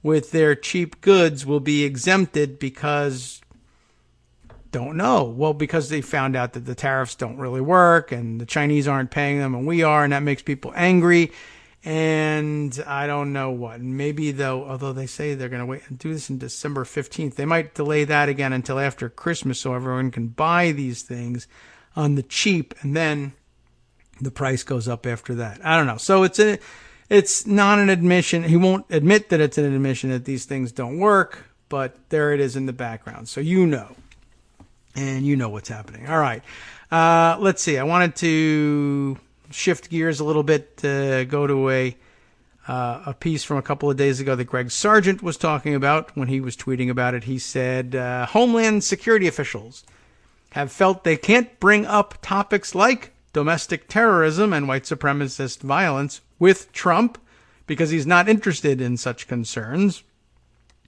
with their cheap goods will be exempted because because they found out that the tariffs don't really work and the Chinese aren't paying them and we are, and that makes people angry. And I don't know what. Maybe although they say they're going to wait and do this in December 15th, they might delay that again until after Christmas so everyone can buy these things on the cheap, and then the price goes up after that. I don't know. So it's not an admission. He won't admit that it's an admission that these things don't work, but there it is in the background. So you know. And you know what's happening. All right. Let's see. I wanted to shift gears a little bit to go to a piece from a couple of days ago that Greg Sargent was talking about. When he was tweeting about it, he said, Homeland Security officials have felt they can't bring up topics like domestic terrorism and white supremacist violence with Trump because he's not interested in such concerns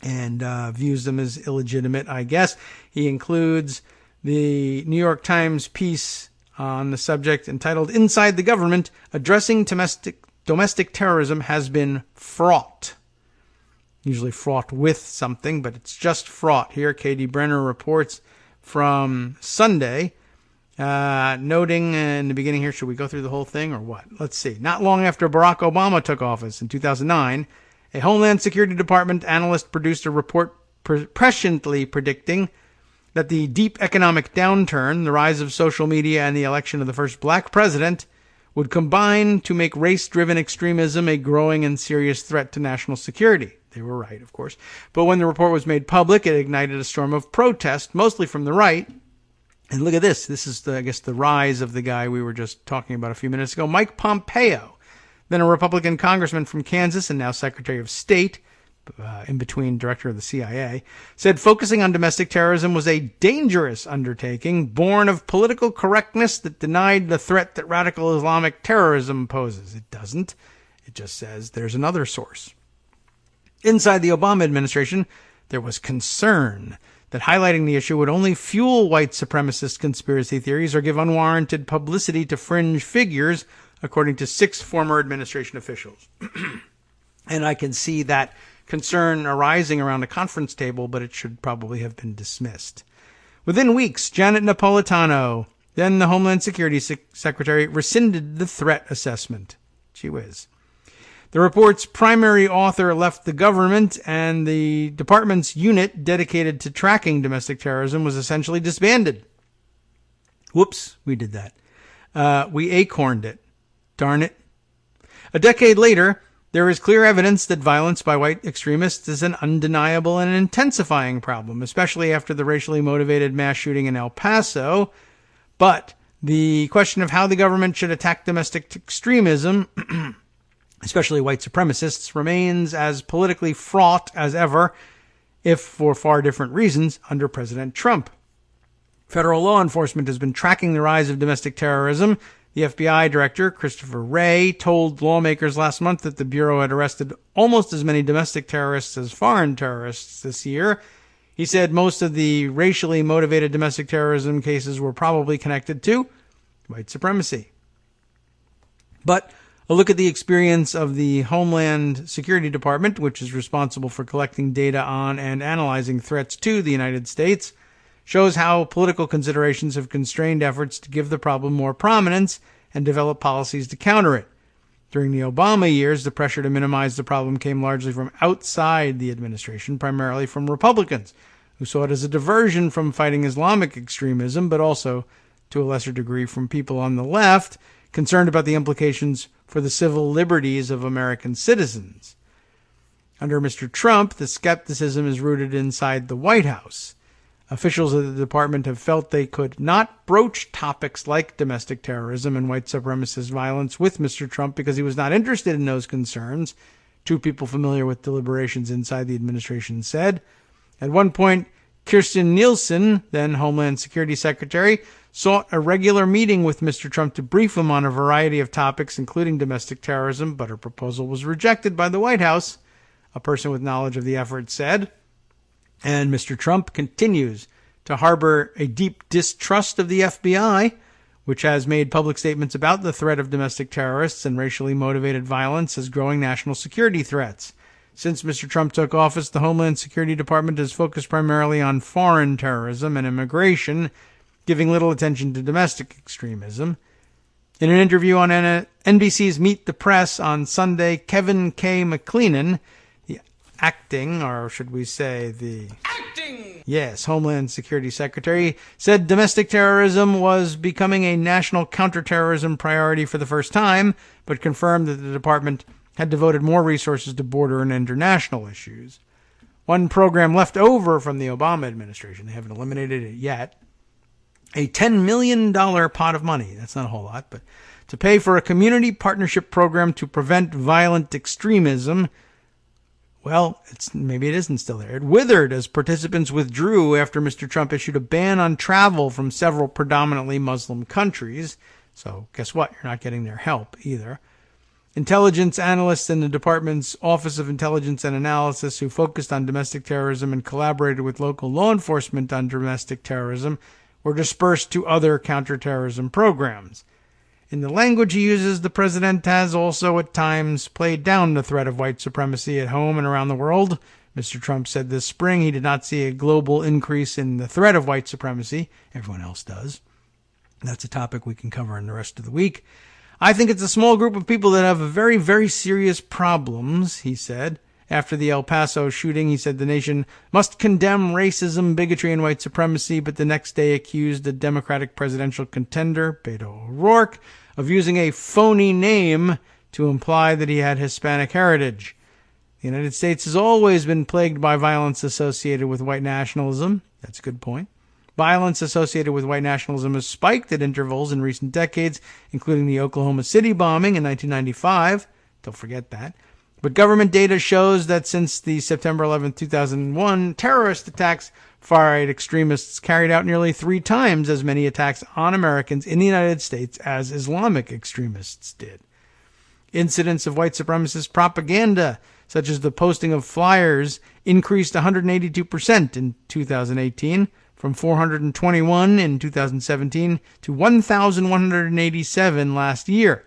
and views them as illegitimate, I guess. He includes the New York Times piece on the subject entitled Inside the Government, Addressing Domestic Terrorism Has Been Fraught. Usually fraught with something, but it's just fraught. Here, Katie Brenner reports from Sunday, noting in the beginning here, should we go through the whole thing or what? Let's see. Not long after Barack Obama took office in 2009, a Homeland Security Department analyst produced a report presciently predicting that the deep economic downturn, the rise of social media, and the election of the first black president would combine to make race-driven extremism a growing and serious threat to national security. They were right, of course. But when the report was made public, it ignited a storm of protest, mostly from the right. And look at this. This is, the rise of the guy we were just talking about a few minutes ago, Mike Pompeo, then a Republican congressman from Kansas and now Secretary of State, in between director of the CIA, said focusing on domestic terrorism was a dangerous undertaking born of political correctness that denied the threat that radical Islamic terrorism poses. It doesn't. It just says there's another source. Inside the Obama administration, there was concern that highlighting the issue would only fuel white supremacist conspiracy theories or give unwarranted publicity to fringe figures, according to 6 former administration officials. And I can see that concern arising around a conference table, but it should probably have been dismissed. Within weeks, Janet Napolitano, then the Homeland Security Secretary, rescinded the threat assessment. Gee whiz. The report's primary author left the government, and the department's unit dedicated to tracking domestic terrorism was essentially disbanded. Whoops, we did that. We acorned it. Darn it. A decade later, there is clear evidence that violence by white extremists is an undeniable and intensifying problem, especially after the racially motivated mass shooting in El Paso. But the question of how the government should attack domestic extremism, especially white supremacists, remains as politically fraught as ever, if for far different reasons, under President Trump. Federal law enforcement has been tracking the rise of domestic terrorism. The FBI director, Christopher Wray, told lawmakers last month that the Bureau had arrested almost as many domestic terrorists as foreign terrorists this year. He said most of the racially motivated domestic terrorism cases were probably connected to white supremacy. But a look at the experience of the Homeland Security Department, which is responsible for collecting data on and analyzing threats to the United States, shows how political considerations have constrained efforts to give the problem more prominence and develop policies to counter it. During the Obama years, the pressure to minimize the problem came largely from outside the administration, primarily from Republicans, who saw it as a diversion from fighting Islamic extremism, but also, to a lesser degree, from people on the left, concerned about the implications for the civil liberties of American citizens. Under Mr. Trump, the skepticism is rooted inside the White House. Officials of the department have felt they could not broach topics like domestic terrorism and white supremacist violence with Mr. Trump because he was not interested in those concerns, two people familiar with deliberations inside the administration said. At one point, Kirstjen Nielsen, then Homeland Security Secretary, sought a regular meeting with Mr. Trump to brief him on a variety of topics, including domestic terrorism, but her proposal was rejected by the White House, a person with knowledge of the effort said. And Mr. Trump continues to harbor a deep distrust of the FBI, which has made public statements about the threat of domestic terrorists and racially motivated violence as growing national security threats. Since Mr. Trump took office, the Homeland Security Department has focused primarily on foreign terrorism and immigration, giving little attention to domestic extremism. In an interview on NBC's Meet the Press on Sunday, Kevin K. McCleenan, acting, or should we say the Homeland Security Secretary, said domestic terrorism was becoming a national counterterrorism priority for the first time, but confirmed that the department had devoted more resources to border and international issues. One program left over from the Obama administration, they haven't eliminated it yet, a $10 million pot of money, that's not a whole lot, but to pay for a community partnership program to prevent violent extremism. Well, maybe it isn't still there. It withered as participants withdrew after Mr. Trump issued a ban on travel from several predominantly Muslim countries. So guess what? You're not getting their help either. Intelligence analysts in the department's Office of Intelligence and Analysis who focused on domestic terrorism and collaborated with local law enforcement on domestic terrorism were dispersed to other counterterrorism programs. In the language he uses, the president has also at times played down the threat of white supremacy at home and around the world. Mr. Trump said this spring he did not see a global increase in the threat of white supremacy. Everyone else does. That's a topic we can cover in the rest of the week. I think it's a small group of people that have very, very serious problems, he said. After the El Paso shooting, he said the nation must condemn racism, bigotry, and white supremacy, but the next day accused the Democratic presidential contender, Beto O'Rourke, of using a phony name to imply that he had Hispanic heritage. The United States has always been plagued by violence associated with white nationalism. That's a good point. Violence associated with white nationalism has spiked at intervals in recent decades, including the Oklahoma City bombing in 1995. Don't forget that. But government data shows that since the September 11, 2001 terrorist attacks, far-right extremists carried out nearly 3 times as many attacks on Americans in the United States as Islamic extremists did. Incidents of white supremacist propaganda, such as the posting of flyers, increased 182% in 2018, from 421 in 2017 to 1,187 last year.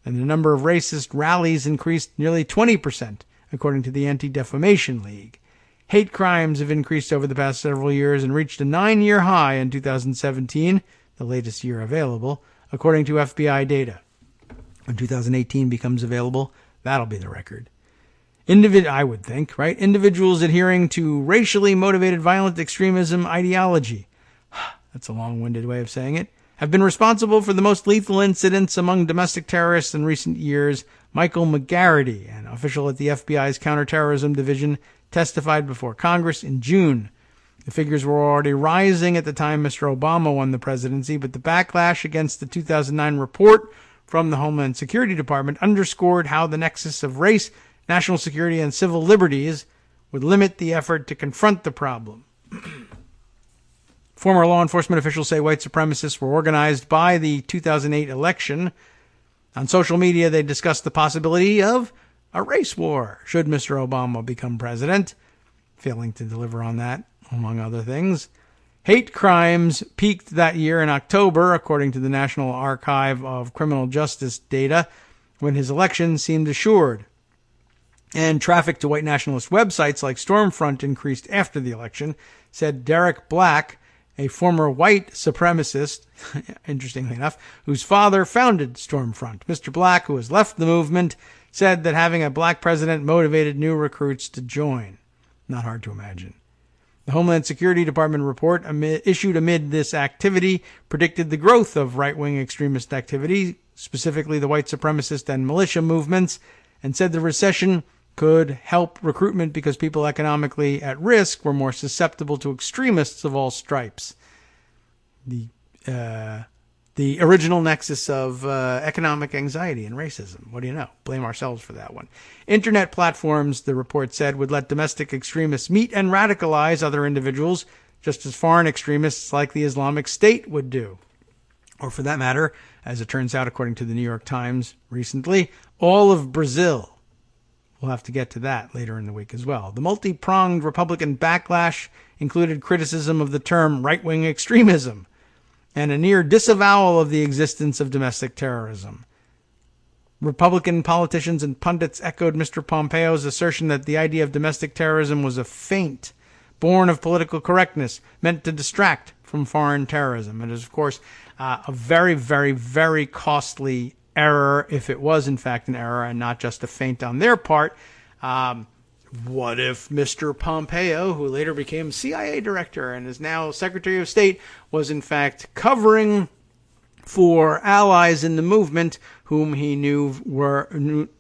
And the number of racist rallies increased nearly 20%, according to the Anti-Defamation League. Hate crimes have increased over the past several years and reached a 9-year high in 2017, the latest year available, according to FBI data. When 2018 becomes available, That'll be the record. I would think, right? Individuals adhering to racially motivated violent extremism ideology. That's a long-winded way of saying it. Have been responsible for the most lethal incidents among domestic terrorists in recent years. Michael McGarity, an official at the FBI's Counterterrorism Division, testified before Congress in June. The figures were already rising at the time Mr. Obama won the presidency, but the backlash against the 2009 report from the Homeland Security Department underscored how the nexus of race, national security, and civil liberties would limit the effort to confront the problem. Former law enforcement officials say white supremacists were organized by the 2008 election. On social media, they discussed the possibility of a race war should Mr. Obama become president, failing to deliver on that, among other things. Hate crimes peaked that year in October, according to the National Archive of Criminal Justice data, when his election seemed assured. And traffic to white nationalist websites like Stormfront increased after the election, said Derek Black, a former white supremacist, interestingly enough, whose father founded Stormfront. Mr. Black, who has left the movement, said that having a black president motivated new recruits to join. Not hard to imagine. The Homeland Security Department report issued amid this activity predicted the growth of right-wing extremist activity, specifically the white supremacist and militia movements, and said the recession could help recruitment because people economically at risk were more susceptible to extremists of all stripes. The original nexus of economic anxiety and racism. What do you know? Blame ourselves for that one. Internet platforms, the report said, would let domestic extremists meet and radicalize other individuals, just as foreign extremists like the Islamic State would do. Or for that matter, as it turns out, according to the New York Times recently, all of Brazil. We'll have to get to that later in the week as well. The multi-pronged Republican backlash included criticism of the term right-wing extremism and a near disavowal of the existence of domestic terrorism. Republican politicians and pundits echoed Mr. Pompeo's assertion that the idea of domestic terrorism was a feint, born of political correctness, meant to distract from foreign terrorism. It is, of course, a very, very, very costly error, if it was in fact an error and not just a feint on their part. What if Mr. Pompeo, who later became CIA director and is now Secretary of State, was in fact covering for allies in the movement whom he knew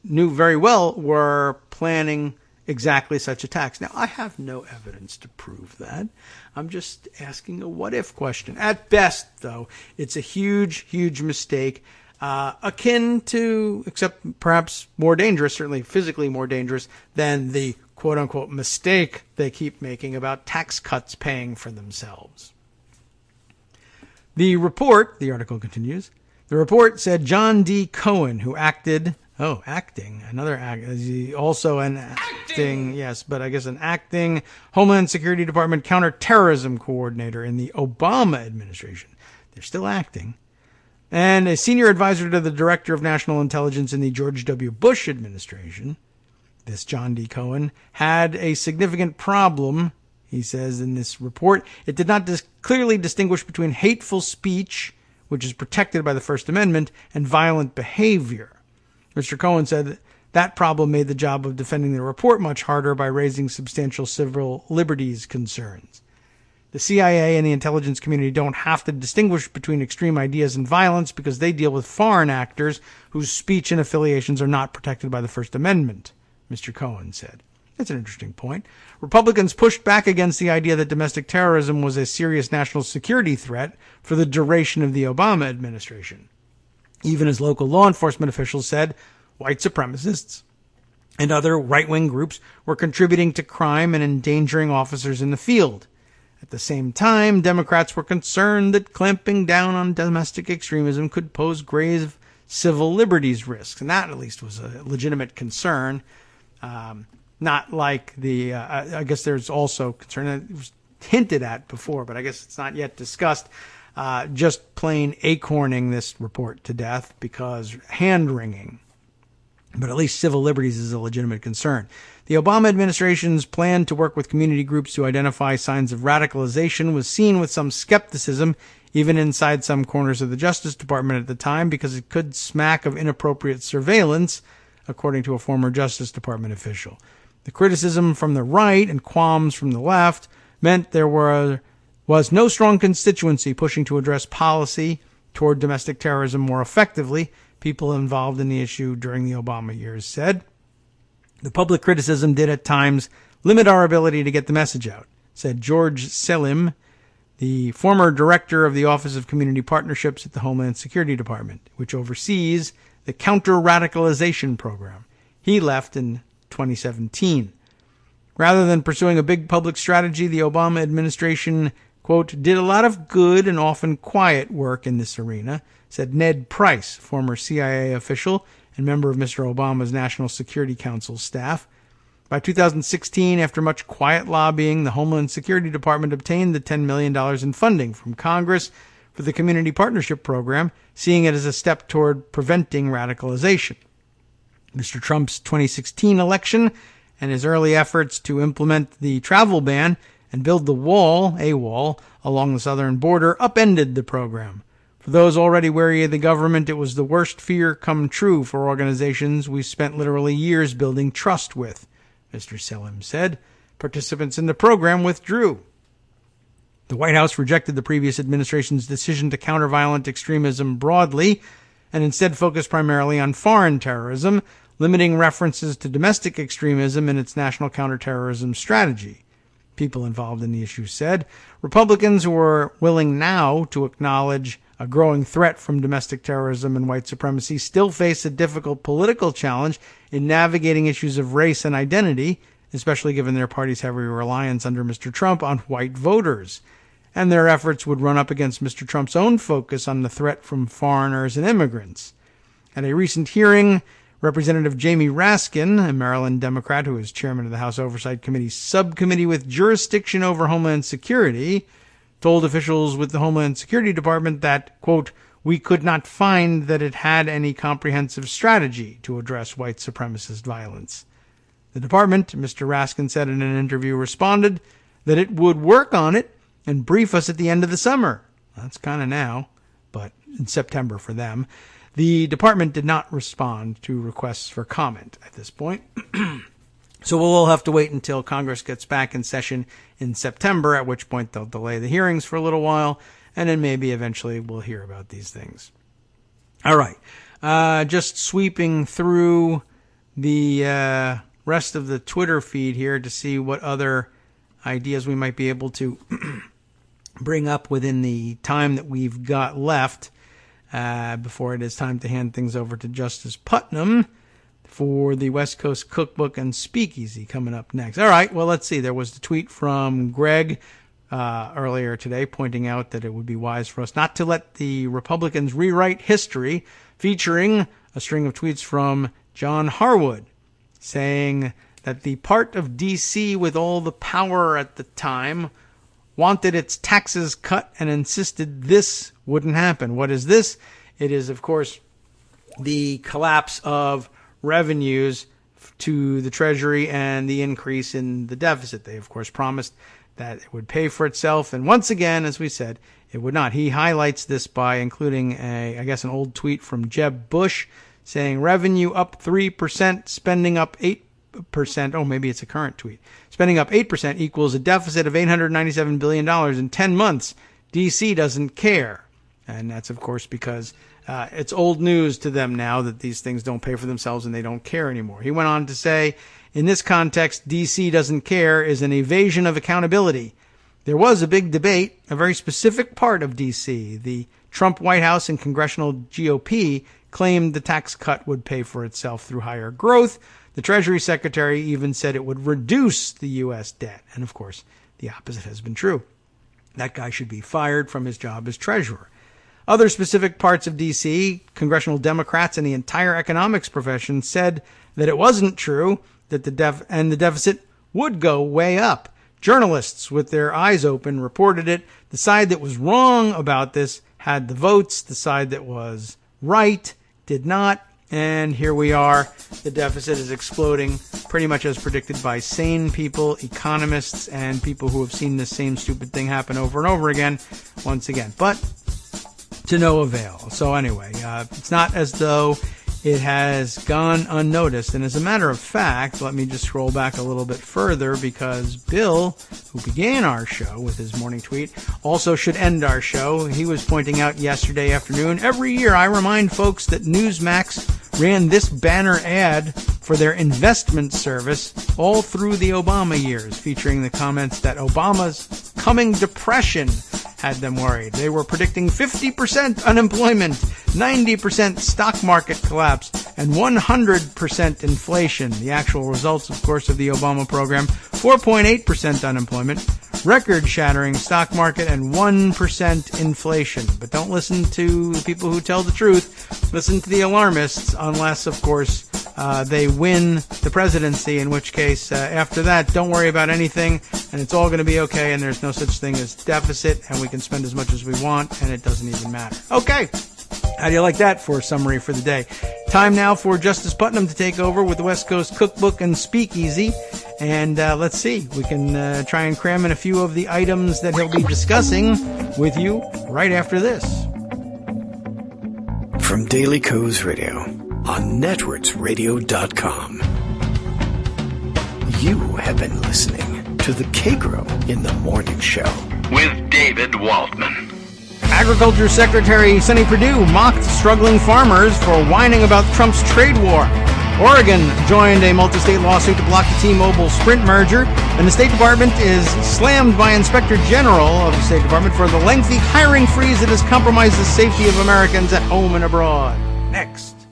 very well were planning exactly such attacks? Now, I have no evidence to prove that. I'm just asking a what-if question. At best, though, it's a huge, huge mistake, akin to, except perhaps more dangerous, certainly physically more dangerous, than the quote-unquote mistake they keep making about tax cuts paying for themselves. The report, the article continues, the report said John D. Cohen, who acted, also an acting, yes, but I guess an acting Homeland Security Department counterterrorism coordinator in the Obama administration. They're still acting. And a senior advisor to the Director of National Intelligence in the George W. Bush administration. This John D. Cohen had a significant problem, he says in this report. It did not clearly distinguish between hateful speech, which is protected by the First Amendment, and violent behavior. Mr. Cohen said that problem made the job of defending the report much harder by raising substantial civil liberties concerns. The CIA and the intelligence community don't have to distinguish between extreme ideas and violence because they deal with foreign actors whose speech and affiliations are not protected by the First Amendment, Mr. Cohen said. That's an interesting point. Republicans pushed back against the idea that domestic terrorism was a serious national security threat for the duration of the Obama administration. Even as local law enforcement officials said, white supremacists and other right-wing groups were contributing to crime and endangering officers in the field. At the same time, Democrats were concerned that clamping down on domestic extremism could pose grave civil liberties risks. And that, at least, was a legitimate concern. Not like the, I guess there's also concern that it was hinted at before, but I guess it's not yet discussed. Just plain acorning this report to death because hand-wringing. But at least civil liberties is a legitimate concern. The Obama administration's plan to work with community groups to identify signs of radicalization was seen with some skepticism, even inside some corners of the Justice Department at the time, because it could smack of inappropriate surveillance according to a former Justice Department official. The criticism from the right and qualms from the left meant there was no strong constituency pushing to address policy toward domestic terrorism more effectively, people involved in the issue during the Obama years said. The public criticism did at times limit our ability to get the message out, said George Selim, the former director of the Office of Community Partnerships at the Homeland Security Department, which oversees the counter-radicalization program. He left in 2017. Rather than pursuing a big public strategy, the Obama administration, quote, did a lot of good and often quiet work in this arena, said Ned Price, former CIA official and member of Mr. Obama's National Security Council staff. By 2016, after much quiet lobbying, the Homeland Security Department obtained the $10 million in funding from Congress for the Community Partnership Program, seeing it as a step toward preventing radicalization. Mr. Trump's 2016 election and his early efforts to implement the travel ban and build the wall along the southern border upended the program. For those already wary of the government, it was the worst fear come true for organizations we spent literally years building trust with, Mr. Selim said. Participants in the program withdrew. The White House rejected the previous administration's decision to counter violent extremism broadly and instead focused primarily on foreign terrorism, limiting references to domestic extremism in its national counterterrorism strategy. People involved in the issue said Republicans who are willing now to acknowledge a growing threat from domestic terrorism and white supremacy still face a difficult political challenge in navigating issues of race and identity, especially given their party's heavy reliance under Mr. Trump on white voters. And their efforts would run up against Mr. Trump's own focus on the threat from foreigners and immigrants. At a recent hearing, Representative Jamie Raskin, a Maryland Democrat who is chairman of the House Oversight Committee's subcommittee with jurisdiction over Homeland Security, told officials with the Homeland Security Department that, quote, we could not find that it had any comprehensive strategy to address white supremacist violence. The department, Mr. Raskin said in an interview, responded that it would work on it and brief us at the end of the summer. That's kind of now, but in September for them. The department did not respond to requests for comment at this point. So we'll all have to wait until Congress gets back in session in September, at which point they'll delay the hearings for a little while, and then maybe eventually we'll hear about these things. All right. Just sweeping through the rest of the Twitter feed here to see what other ideas we might be able to bring up within the time that we've got left before it is time to hand things over to Justice Putnam for the West Coast Cookbook and Speakeasy coming up next. All right, well, let's see. There was the tweet from Greg earlier today pointing out that it would be wise for us not to let the Republicans rewrite history, featuring a string of tweets from John Harwood saying that the part of D.C. with all the power at the time wanted its taxes cut and insisted this wouldn't happen. What is this? It is, of course, the collapse of revenues to the Treasury and the increase in the deficit. They, of course, promised that it would pay for itself. And once again, as we said, it would not. He highlights this by including an old tweet from Jeb Bush saying revenue up 3%, spending up 8%. Oh, maybe it's a current tweet. Spending up 8% equals a deficit of $897 billion in 10 months. D.C. doesn't care. And that's, of course, because it's old news to them now that these things don't pay for themselves and they don't care anymore. He went on to say, in this context, D.C. doesn't care is an evasion of accountability. There was a big debate, a very specific part of D.C. The Trump White House and congressional GOP claimed the tax cut would pay for itself through higher growth. The Treasury Secretary even said it would reduce the U.S. debt. And, of course, the opposite has been true. That guy should be fired from his job as treasurer. Other specific parts of D.C., congressional Democrats and the entire economics profession said that it wasn't true, that the deficit would go way up. Journalists, with their eyes open, reported it. The side that was wrong about this had the votes. The side that was right did not. And here we are. The deficit is exploding, pretty much as predicted by sane people, economists, and people who have seen this same stupid thing happen over and over again, once again. But to no avail. So anyway, it's not as though it has gone unnoticed. And as a matter of fact, let me just scroll back a little bit further, because Bill, who began our show with his morning tweet, also should end our show. He was pointing out yesterday afternoon, every year I remind folks that Newsmax ran this banner ad for their investment service all through the Obama years, featuring the comments that Obama's coming depression had them worried. They were predicting 50% unemployment, 90% stock market collapse, and 100% inflation. The actual results, of course, of the Obama program, 4.8% unemployment, record-shattering stock market, and 1% inflation. But don't listen to the people who tell the truth. Listen to the alarmists, unless, of course, they win the presidency, in which case, after that, don't worry about anything, and it's all going to be okay, and there's no such thing as deficit, and we can spend as much as we want, and it doesn't even matter. Okay. How do you like that for a summary for the day? Time now for Justice Putnam to take over with the West Coast Cookbook and Speakeasy. And let's see. We can try and cram in a few of the items that he'll be discussing with you right after this. From Daily Kos Radio on networksradio.com. You have been listening to the Kagro in the Morning Show with David Waldman. Agriculture Secretary Sonny Perdue mocked struggling farmers for whining about Trump's trade war. Oregon joined a multi-state lawsuit to block the T-Mobile Sprint merger, and the State Department is slammed by Inspector General of the State Department for the lengthy hiring freeze that has compromised the safety of Americans at home and abroad. Next.